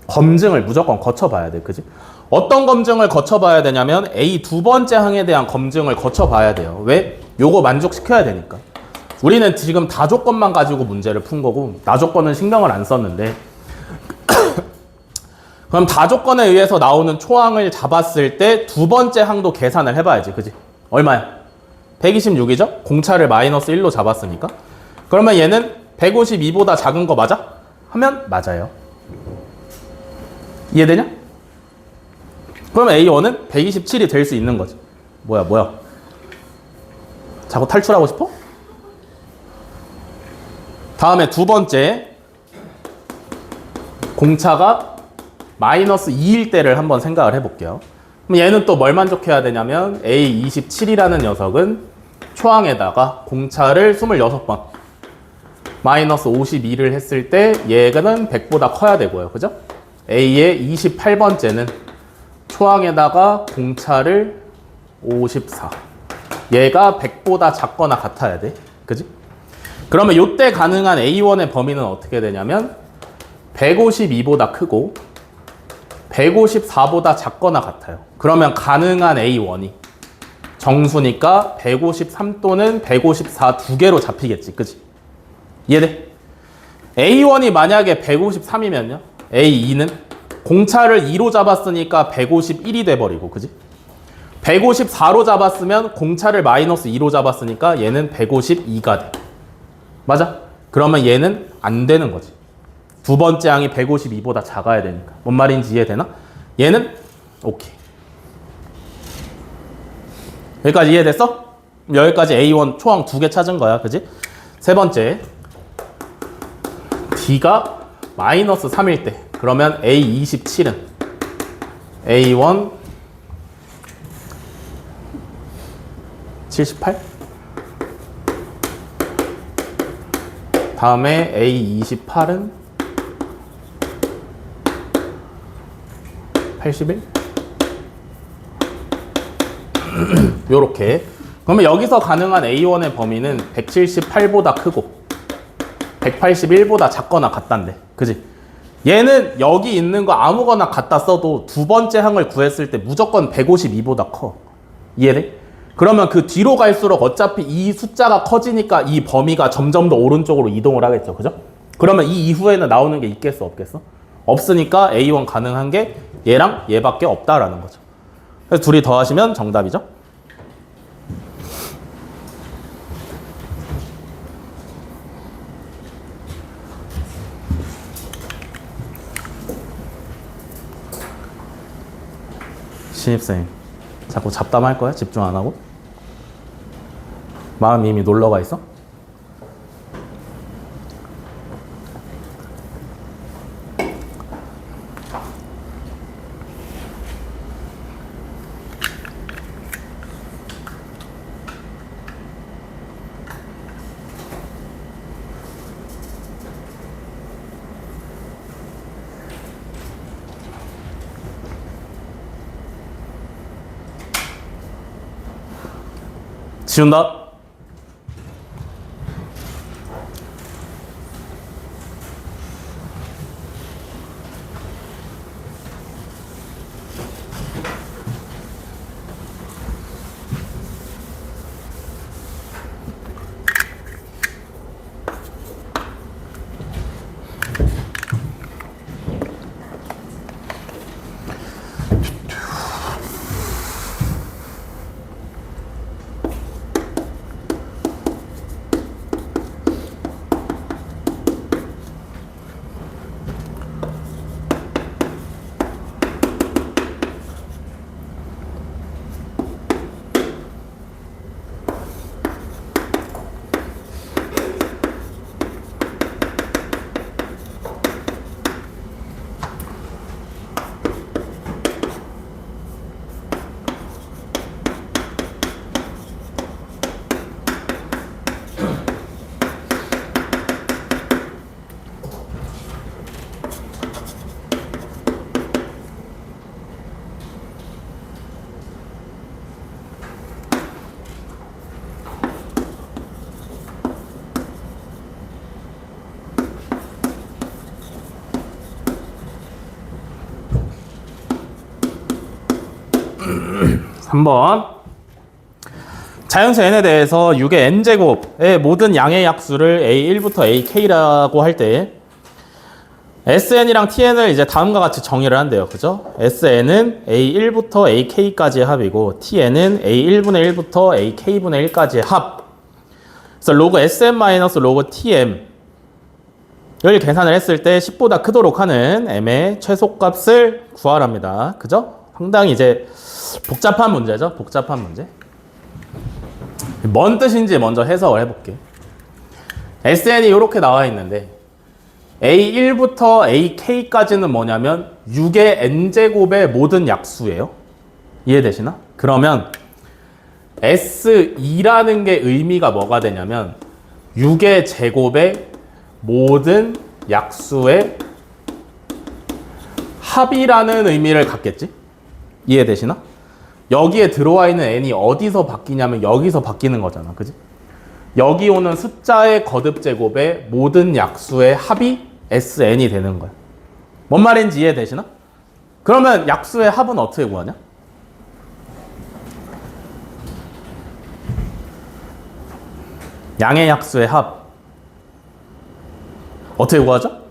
검증을 무조건 거쳐봐야 돼, 그지? 어떤 검증을 거쳐봐야 되냐면 A 두 번째 항에 대한 검증을 거쳐봐야 돼요. 왜? 요거 만족시켜야 되니까. 우리는 지금 다 조건만 가지고 문제를 푼 거고 나 조건은 신경을 안 썼는데 그럼 다 조건에 의해서 나오는 초항을 잡았을 때 두 번째 항도 계산을 해봐야지. 그지? 얼마야? 126이죠? 공차를 마이너스 1로 잡았으니까. 그러면 얘는 152보다 작은 거 맞아? 하면 맞아요. 이해되냐? 그러면 A1은 127이 될 수 있는 거지. 뭐야? 자꾸 탈출하고 싶어? 다음에 두 번째, 공차가 마이너스 2일 때를 한번 생각을 해볼게요. 그럼 얘는 또 뭘 만족해야 되냐면 A27이라는 녀석은 초항에다가 공차를 26번 마이너스 52를 했을 때 얘는 100보다 커야 되고요. 그죠? A의 28번째는 초항에다가 공차를 54 얘가 100보다 작거나 같아야 돼. 그지? 그러면 이때 가능한 A1의 범위는 어떻게 되냐면 152보다 크고 154보다 작거나 같아요. 그러면 가능한 A1이 정수니까 153 또는 154 두 개로 잡히겠지. 그지? 이해돼? A1이 만약에 153이면요. A2는 공차를 2로 잡았으니까 151이 돼버리고, 그지? 154로 잡았으면 공차를 마이너스 2로 잡았으니까 얘는 152가 돼. 맞아? 그러면 얘는 안 되는 거지. 두 번째 항이 152보다 작아야 되니까. 뭔 말인지 이해되나? 얘는 오케이. 여기까지 이해됐어? 여기까지 A1 초항 2개 찾은 거야. 그지? 세 번째. D가 마이너스 3일 때. 그러면 A27은 A1 78? 다음에 A28은 81? 요렇게. 그러면 여기서 가능한 A1의 범위는 178보다 크고 181보다 작거나 같단데. 그지? 얘는 여기 있는 거 아무거나 갖다 써도 두 번째 항을 구했을 때 무조건 152보다 커. 이해돼? 그러면 그 뒤로 갈수록 어차피 이 숫자가 커지니까 이 범위가 점점 더 오른쪽으로 이동을 하겠죠. 그죠? 그러면 이 이후에는 나오는 게 있겠어? 없겠어? 없으니까 A1 가능한 게 얘랑 얘밖에 없다라는 거죠. 그래서 둘이 더하시면 정답이죠. 신입생 자꾸 잡담할 거야? 집중 안 하고? 마음이 이미 놀러가 있어? 지운다. 삼 번 자연수 n에 대해서 6의 n제곱의 모든 양의 약수를 a1부터 ak라고 할 때 sn이랑 tn을 이제 다음과 같이 정의를 한대요. 그죠? sn은 a1부터 ak까지의 합이고 tn은 a1분의 1부터 ak분의 1까지의 합. 그래서 로그 sn 마이너스 로그 tm을 계산을 했을 때 10보다 크도록 하는 m의 최소값을 구하랍니다. 그죠? 상당히 이제 복잡한 문제죠. 복잡한 문제. 뭔 뜻인지 먼저 해석을 해볼게. SN이 이렇게 나와 있는데 A1부터 AK까지는 뭐냐면 6의 n제곱의 모든 약수예요. 이해되시나? 그러면 S2라는 게 의미가 뭐가 되냐면 6의 제곱의 모든 약수의 합이라는 의미를 갖겠지? 이해되시나? 여기에 들어와 있는 n이 어디서 바뀌냐면 여기서 바뀌는 거잖아. 그지? 여기 오는 숫자의 거듭 제곱의 모든 약수의 합이 sn이 되는 거야. 뭔 말인지 이해되시나? 그러면 약수의 합은 어떻게 구하냐? 양의 약수의 합. 어떻게 구하죠?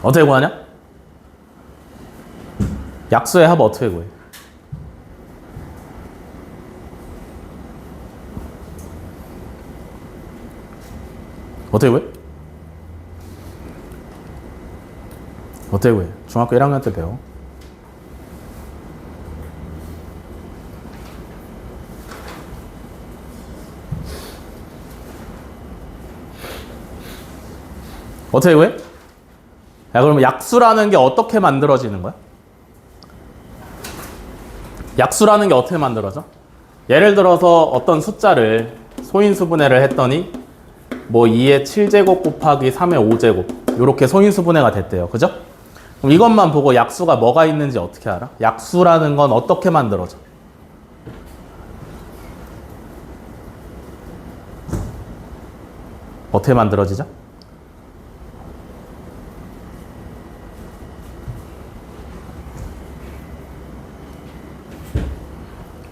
어떻게 구하냐? 약수의 합 어떻게 구해? 어떻게 구해? 어떻게 구해? 중학교 1학년 때 배워. 어떻게 구해? 야, 그러면 약수라는 게 어떻게 만들어지는 거야? 약수라는 게 어떻게 만들어져? 예를 들어서 어떤 숫자를 소인수분해를 했더니 뭐 2의 7제곱 곱하기 3의 5제곱 이렇게 소인수분해가 됐대요. 그죠? 그럼 이것만 보고 약수가 뭐가 있는지 어떻게 알아? 약수라는 건 어떻게 만들어져? 어떻게 만들어지죠?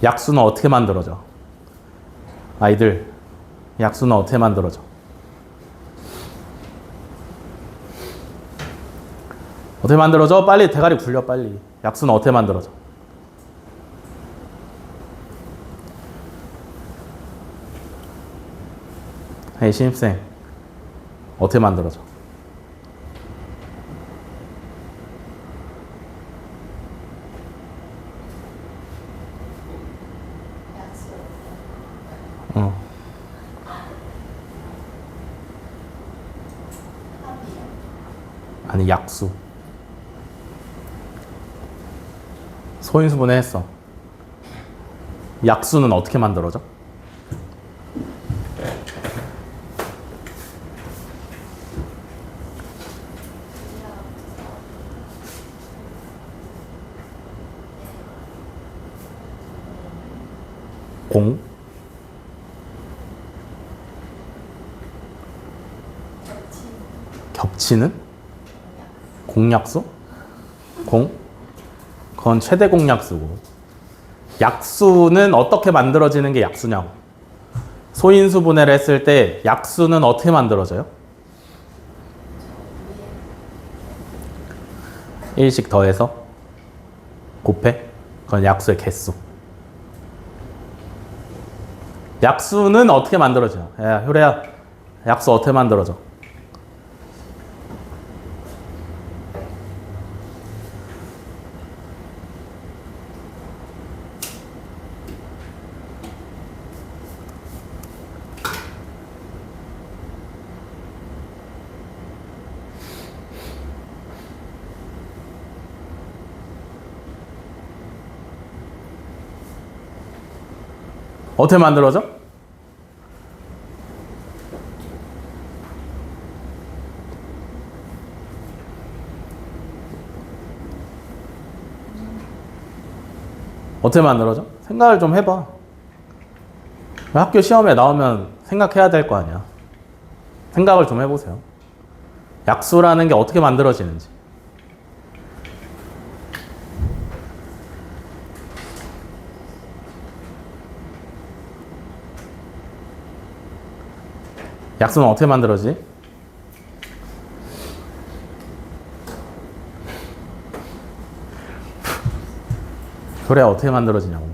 약수는 어떻게 만들어져? 아이들, 약수는 어떻게 만들어져? 어떻게 만들어져? 빨리 대가리 굴려, 빨리. 약수는 어떻게 만들어져? 헤이, 신입생. 어떻게 만들어져? 아니, 약수. 소인수분해 했어. 약수는 어떻게 만들어져? 공? 겹치는? 공약수? 공? 그건 최대 공약수고. 약수는 어떻게 만들어지는 게 약수냐고. 소인수 분해를 했을 때 약수는 어떻게 만들어져요? 1씩 더해서 곱해? 그건 약수의 개수. 약수는 어떻게 만들어져? 야, 효래야, 약수 어떻게 만들어져? 어떻게 만들어져? 어떻게 만들어져? 생각을 좀 해봐. 학교 시험에 나오면 생각해야 될 거 아니야. 생각을 좀 해보세요. 약수라는 게 어떻게 만들어지는지. 약수는 어떻게 만들어지지? 그래, 어떻게 만들어지냐고.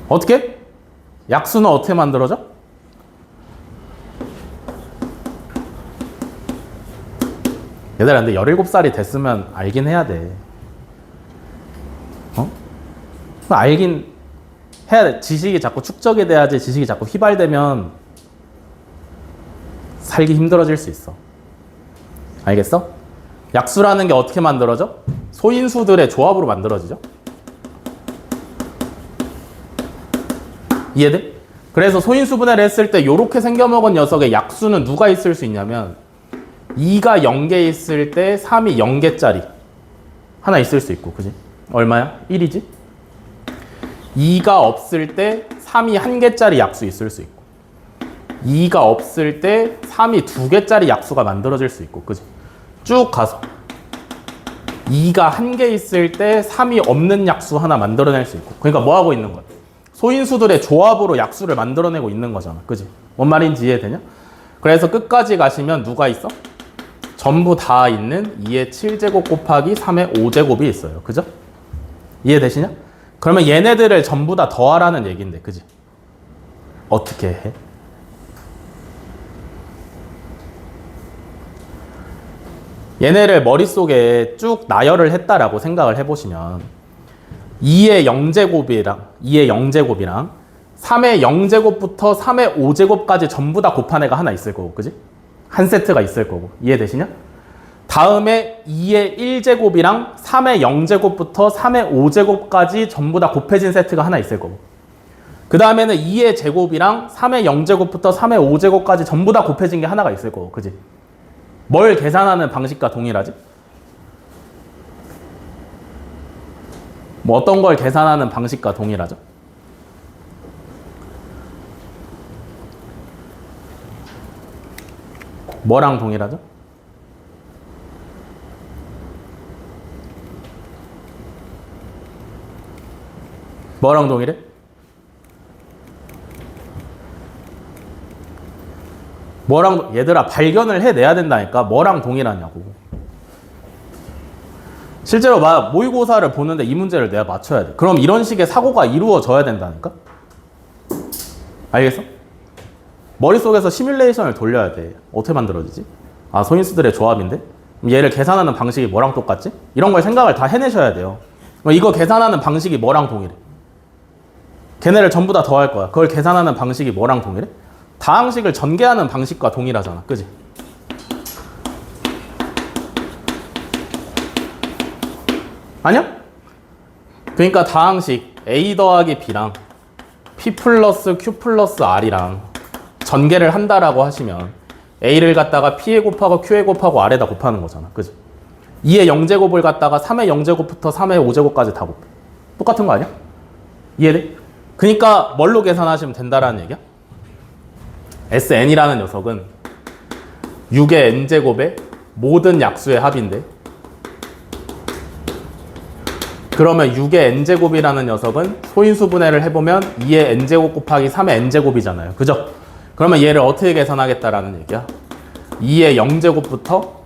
어떻게? 약수는 어떻게 만들어져? 얘들아, 근데 17살이 됐으면 알긴 해야 돼. 어? 알긴 해야 돼. 지식이 자꾸 축적이 돼야지. 지식이 자꾸 휘발되면 살기 힘들어질 수 있어. 알겠어? 약수라는 게 어떻게 만들어져? 소인수들의 조합으로 만들어지죠. 이해돼? 그래서 소인수분해를 했을 때 이렇게 생겨먹은 녀석의 약수는 누가 있을 수 있냐면 2가 0개 있을 때 3이 0개짜리 하나 있을 수 있고, 그지? 얼마야? 1이지? 2가 없을 때 3이 1개짜리 약수 있을 수 있고, 2가 없을 때 3이 2개짜리 약수가 만들어질 수 있고, 그지? 쭉 가서 2가 1개 있을 때 3이 없는 약수 하나 만들어낼 수 있고. 그러니까 뭐 하고 있는 거야? 소인수들의 조합으로 약수를 만들어내고 있는 거잖아, 그지? 뭔 말인지 이해되냐? 그래서 끝까지 가시면 누가 있어? 전부 다 있는 2의 7제곱 곱하기 3의 5제곱이 있어요, 그죠? 이해되시냐? 그러면 얘네들을 전부 다 더하라는 얘기인데, 그지? 어떻게 해? 얘네를 머릿속에 쭉 나열을 했다라고 생각을 해보시면 2의 0제곱이랑 3의 0제곱부터 3의 5제곱까지 전부 다 곱한 애가 하나 있을 거고, 그지? 한 세트가 있을 거고. 이해되시냐? 다음에 2의 1제곱이랑 3의 0제곱부터 3의 5제곱까지 전부 다 곱해진 세트가 하나 있을 거고. 그 다음에는 2의 제곱이랑 3의 0제곱부터 3의 5제곱까지 전부 다 곱해진 게 하나가 있을 거고, 그지? 뭘 계산하는 방식과 동일하지? 뭐 어떤 걸 계산하는 방식과 동일하죠? 뭐랑 동일하죠? 뭐랑 동일해? 얘들아 발견을 해내야 된다니까. 뭐랑 동일하냐고. 실제로 모의고사를 보는데 이 문제를 내가 맞춰야 돼. 그럼 이런 식의 사고가 이루어져야 된다니까. 알겠어? 머릿속에서 시뮬레이션을 돌려야 돼. 어떻게 만들어지지? 아, 소인수들의 조합인데? 그럼 얘를 계산하는 방식이 뭐랑 똑같지? 이런 걸 생각을 다 해내셔야 돼요. 이거 계산하는 방식이 뭐랑 동일해? 걔네를 전부 다 더할 거야. 그걸 계산하는 방식이 뭐랑 동일해? 다항식을 전개하는 방식과 동일하잖아, 그지? 아니야? 그러니까 다항식 A 더하기 B랑 P 플러스 Q 플러스 R이랑 전개를 한다라고 하시면 A를 갖다가 P에 곱하고 Q에 곱하고 R에다 곱하는 거잖아, 그지? 2의 0제곱을 갖다가 3의 0제곱부터 3의 5제곱까지 다 곱해. 똑같은 거 아니야? 이해돼? 그러니까 뭘로 계산하시면 된다라는 얘기야? Sn이라는 녀석은 6의 n제곱의 모든 약수의 합인데, 그러면 6의 n제곱이라는 녀석은 소인수분해를 해보면 2의 n제곱 곱하기 3의 n제곱이잖아요, 그죠? 그러면 얘를 어떻게 계산하겠다라는 얘기야? 2의 0제곱부터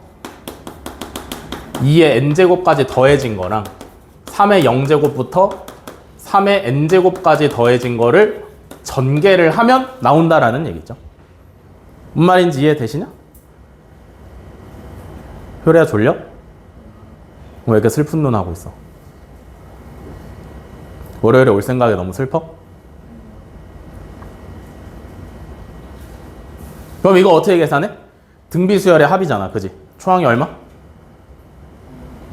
2의 n제곱까지 더해진 거랑 3의 0제곱부터 3의 n제곱까지 더해진 거를 전개를 하면 나온다라는 얘기죠. 뭔 말인지 이해되시냐? 효래야 졸려? 왜 이렇게 슬픈 눈 하고 있어? 월요일에 올 생각에 너무 슬퍼? 그럼 이거 어떻게 계산해? 등비수열의 합이잖아, 그지? 초항이 얼마?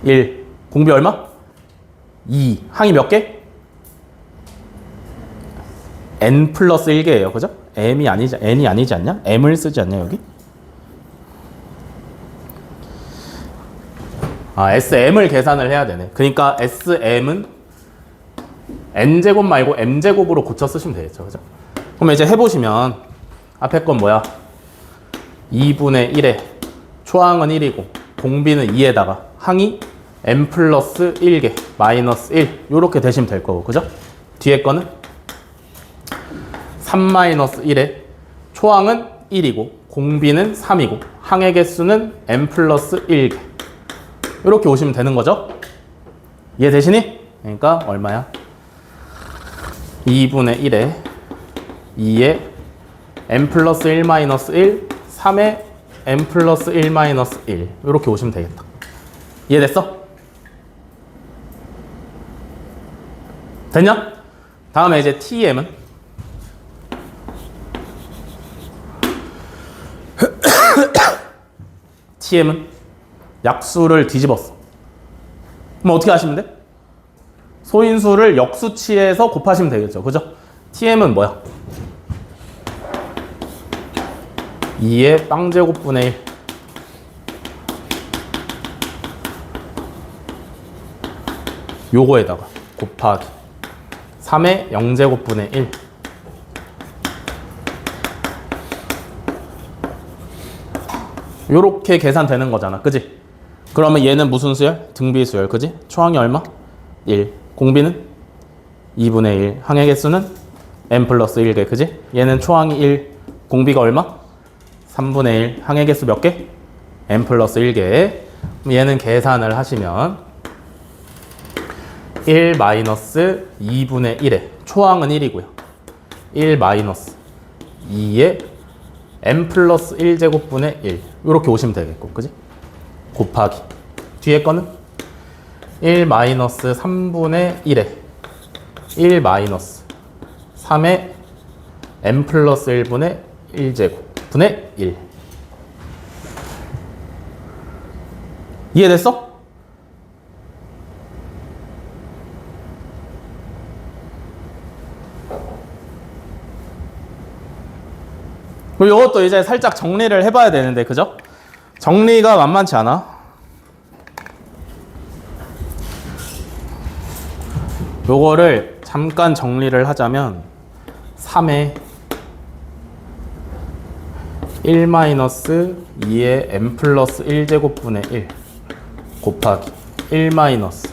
1. 공비 얼마? 2. 항이 몇 개? n 플러스 1개예요, 그죠? n이 아니지 않냐? m을 쓰지 않냐, 여기? 아, sm을 계산을 해야 되네. 그러니까 sm은 n제곱 말고 m제곱으로 고쳐 쓰시면 되겠죠, 그죠? 그럼 이제 해보시면 앞에 건 뭐야? 2분의 1에 초항은 1이고 공비는 2에다가 항이 m 플러스 1개 마이너스 1 요렇게 되시면 될 거고, 그죠? 뒤에 거는 3 마이너스 1에 초항은 1이고 공비는 3이고 항의 개수는 m 플러스 1개 이렇게 오시면 되는 거죠? 이해되시니? 그러니까 얼마야? 2분의 1에 2에 m 플러스 1 마이너스 1 3에 m 플러스 1 마이너스 1 이렇게 오시면 되겠다. 이해됐어? 됐냐? 다음에 이제 TM은 TM은 약수를 뒤집었어. 그럼 어떻게 하시면 돼? 소인수를 역수치해서 곱하시면 되겠죠, 그죠? TM은 뭐야? 2의 빵제곱분의 1 요거에다가 곱하기 3의 0제곱분의 1 요렇게 계산되는 거잖아, 그지? 그러면 얘는 무슨 수열? 등비수열, 그지? 초항이 얼마? 1. 공비는 2분의 1. 항의 개수는 n 플러스 1개, 그지? 얘는 초항이 1. 공비가 얼마? 3분의 1. 항의 개수 몇 개? n 플러스 1개. 얘는 계산을 하시면 1 마이너스 2분의 1에 초항은 1이고요. 1 마이너스 2에 n 플러스 1제곱분의 1 이렇게 오시면 되겠고, 그지? 곱하기 뒤에 거는 1 마이너스 3분의 1에 1 마이너스 3의 n 플러스 1분의 1제곱분의 1 이해됐어? 이것도 이제 살짝 정리를 해봐야 되는데, 그죠? 정리가 만만치 않아. 요거를 잠깐 정리를 하자면 3의 1 마이너스 2의 n 플러스 1제곱분의 1 곱하기 1 마이너스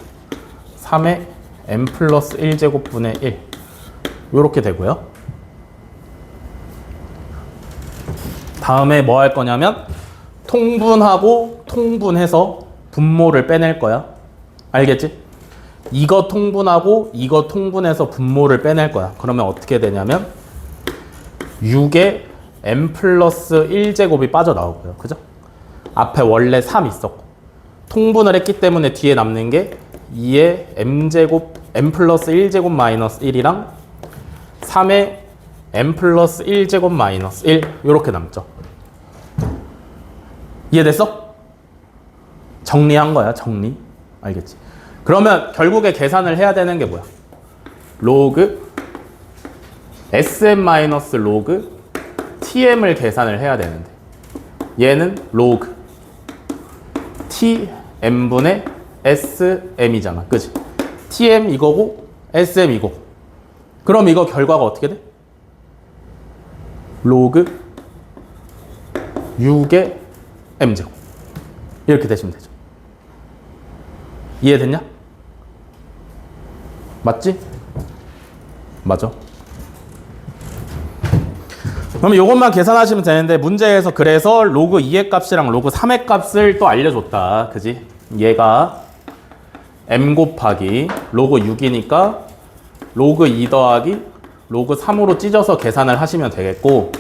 3의 n 플러스 1제곱분의 1 요렇게 되고요. 다음에 뭐 할 거냐면 통분하고 통분해서 분모를 빼낼 거야. 알겠지? 이거 통분하고 이거 통분해서 분모를 빼낼 거야. 그러면 어떻게 되냐면 6에 n 플러스 1제곱이 빠져나오고요. 그죠? 앞에 원래 3 있었고 통분을 했기 때문에 뒤에 남는 게 2의 m제곱 n 플러스 1제곱 마이너스 1이랑 3의 n 플러스 1제곱 마이너스 1 이렇게 남죠. 이해됐어? 정리한 거야, 정리. 알겠지? 그러면 결국에 계산을 해야 되는 게 뭐야? 로그 sm 마이너스 로그 tm을 계산을 해야 되는데 얘는 로그 tm분의 sm이잖아, 그지? tm 이거고 sm 이거고. 그럼 이거 결과가 어떻게 돼? 로그 6의 m제곱 이렇게 되시면 되죠. 이해됐냐? 맞지? 맞아. 그럼 이것만 계산하시면 되는데 문제에서 그래서 로그 2의 값이랑 로그 3의 값을 또 알려줬다, 그지? 얘가 m 곱하기 로그 6이니까 로그 2 더하기 로그 3으로 찢어서 계산을 하시면 되겠고,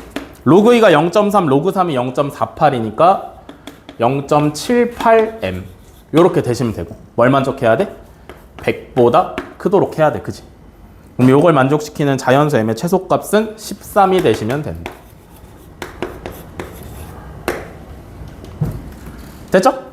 로그 2가 0.3, 로그 3이 0.48이니까 0.78m 요렇게 되시면 되고, 뭘 만족해야 돼? 100보다 크도록 해야 돼, 그지? 그럼 요걸 만족시키는 자연수 m의 최소값은 13이 되시면 된다. 됐죠?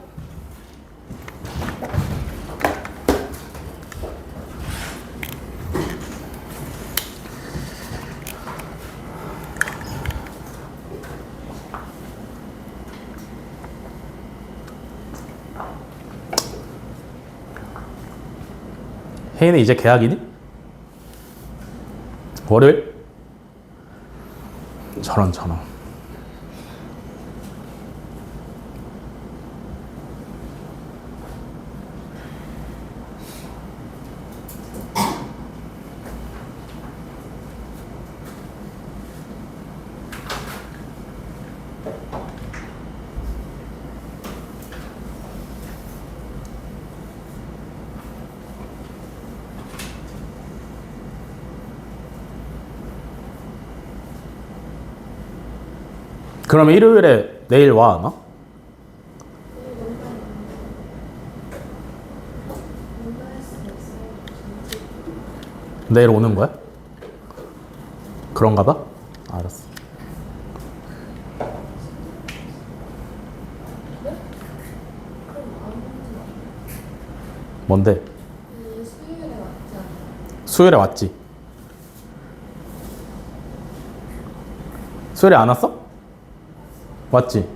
혜인이 이제 계약이니? 월요일? 저런. 그러면 일요일에 내일 와, 안 와? 내일 오는 거야? 그런가 봐? 알았어. 뭔데? 수요일에 왔지 않아? 수요일에 왔지? 수요일에 안 왔어? 맞지?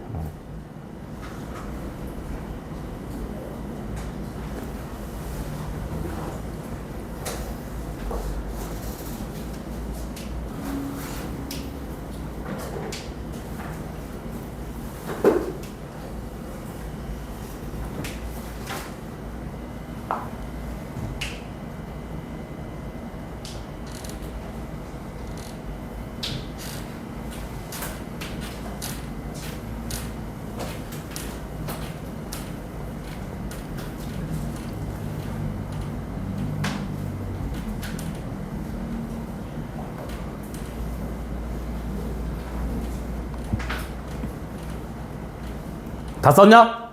다 썼냐?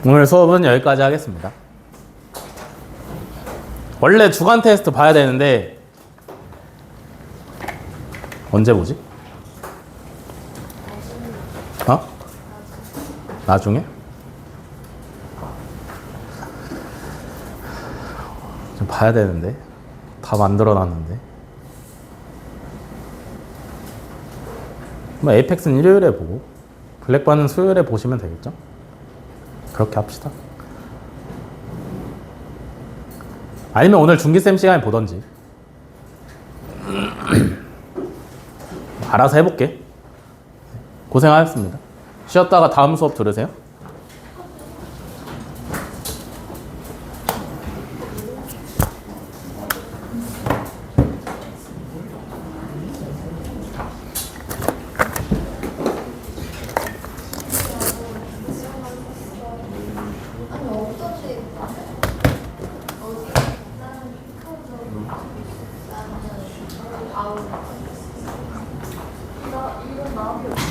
오늘 수업은 여기까지 하겠습니다. 원래 주간 테스트 봐야 되는데 언제 보지? 어? 나중에? 좀 봐야 되는데 다 만들어놨는데. 뭐 에이펙스는 일요일에 보고 블랙반은 수요일에 보시면 되겠죠? 그렇게 합시다. 아니면 오늘 중기쌤 시간에 보던지. 알아서 해볼게. 고생하셨습니다. 쉬었다가 다음 수업 들으세요. 아니 어쩐지 어디 나는 나는 아우 나 이건 나한테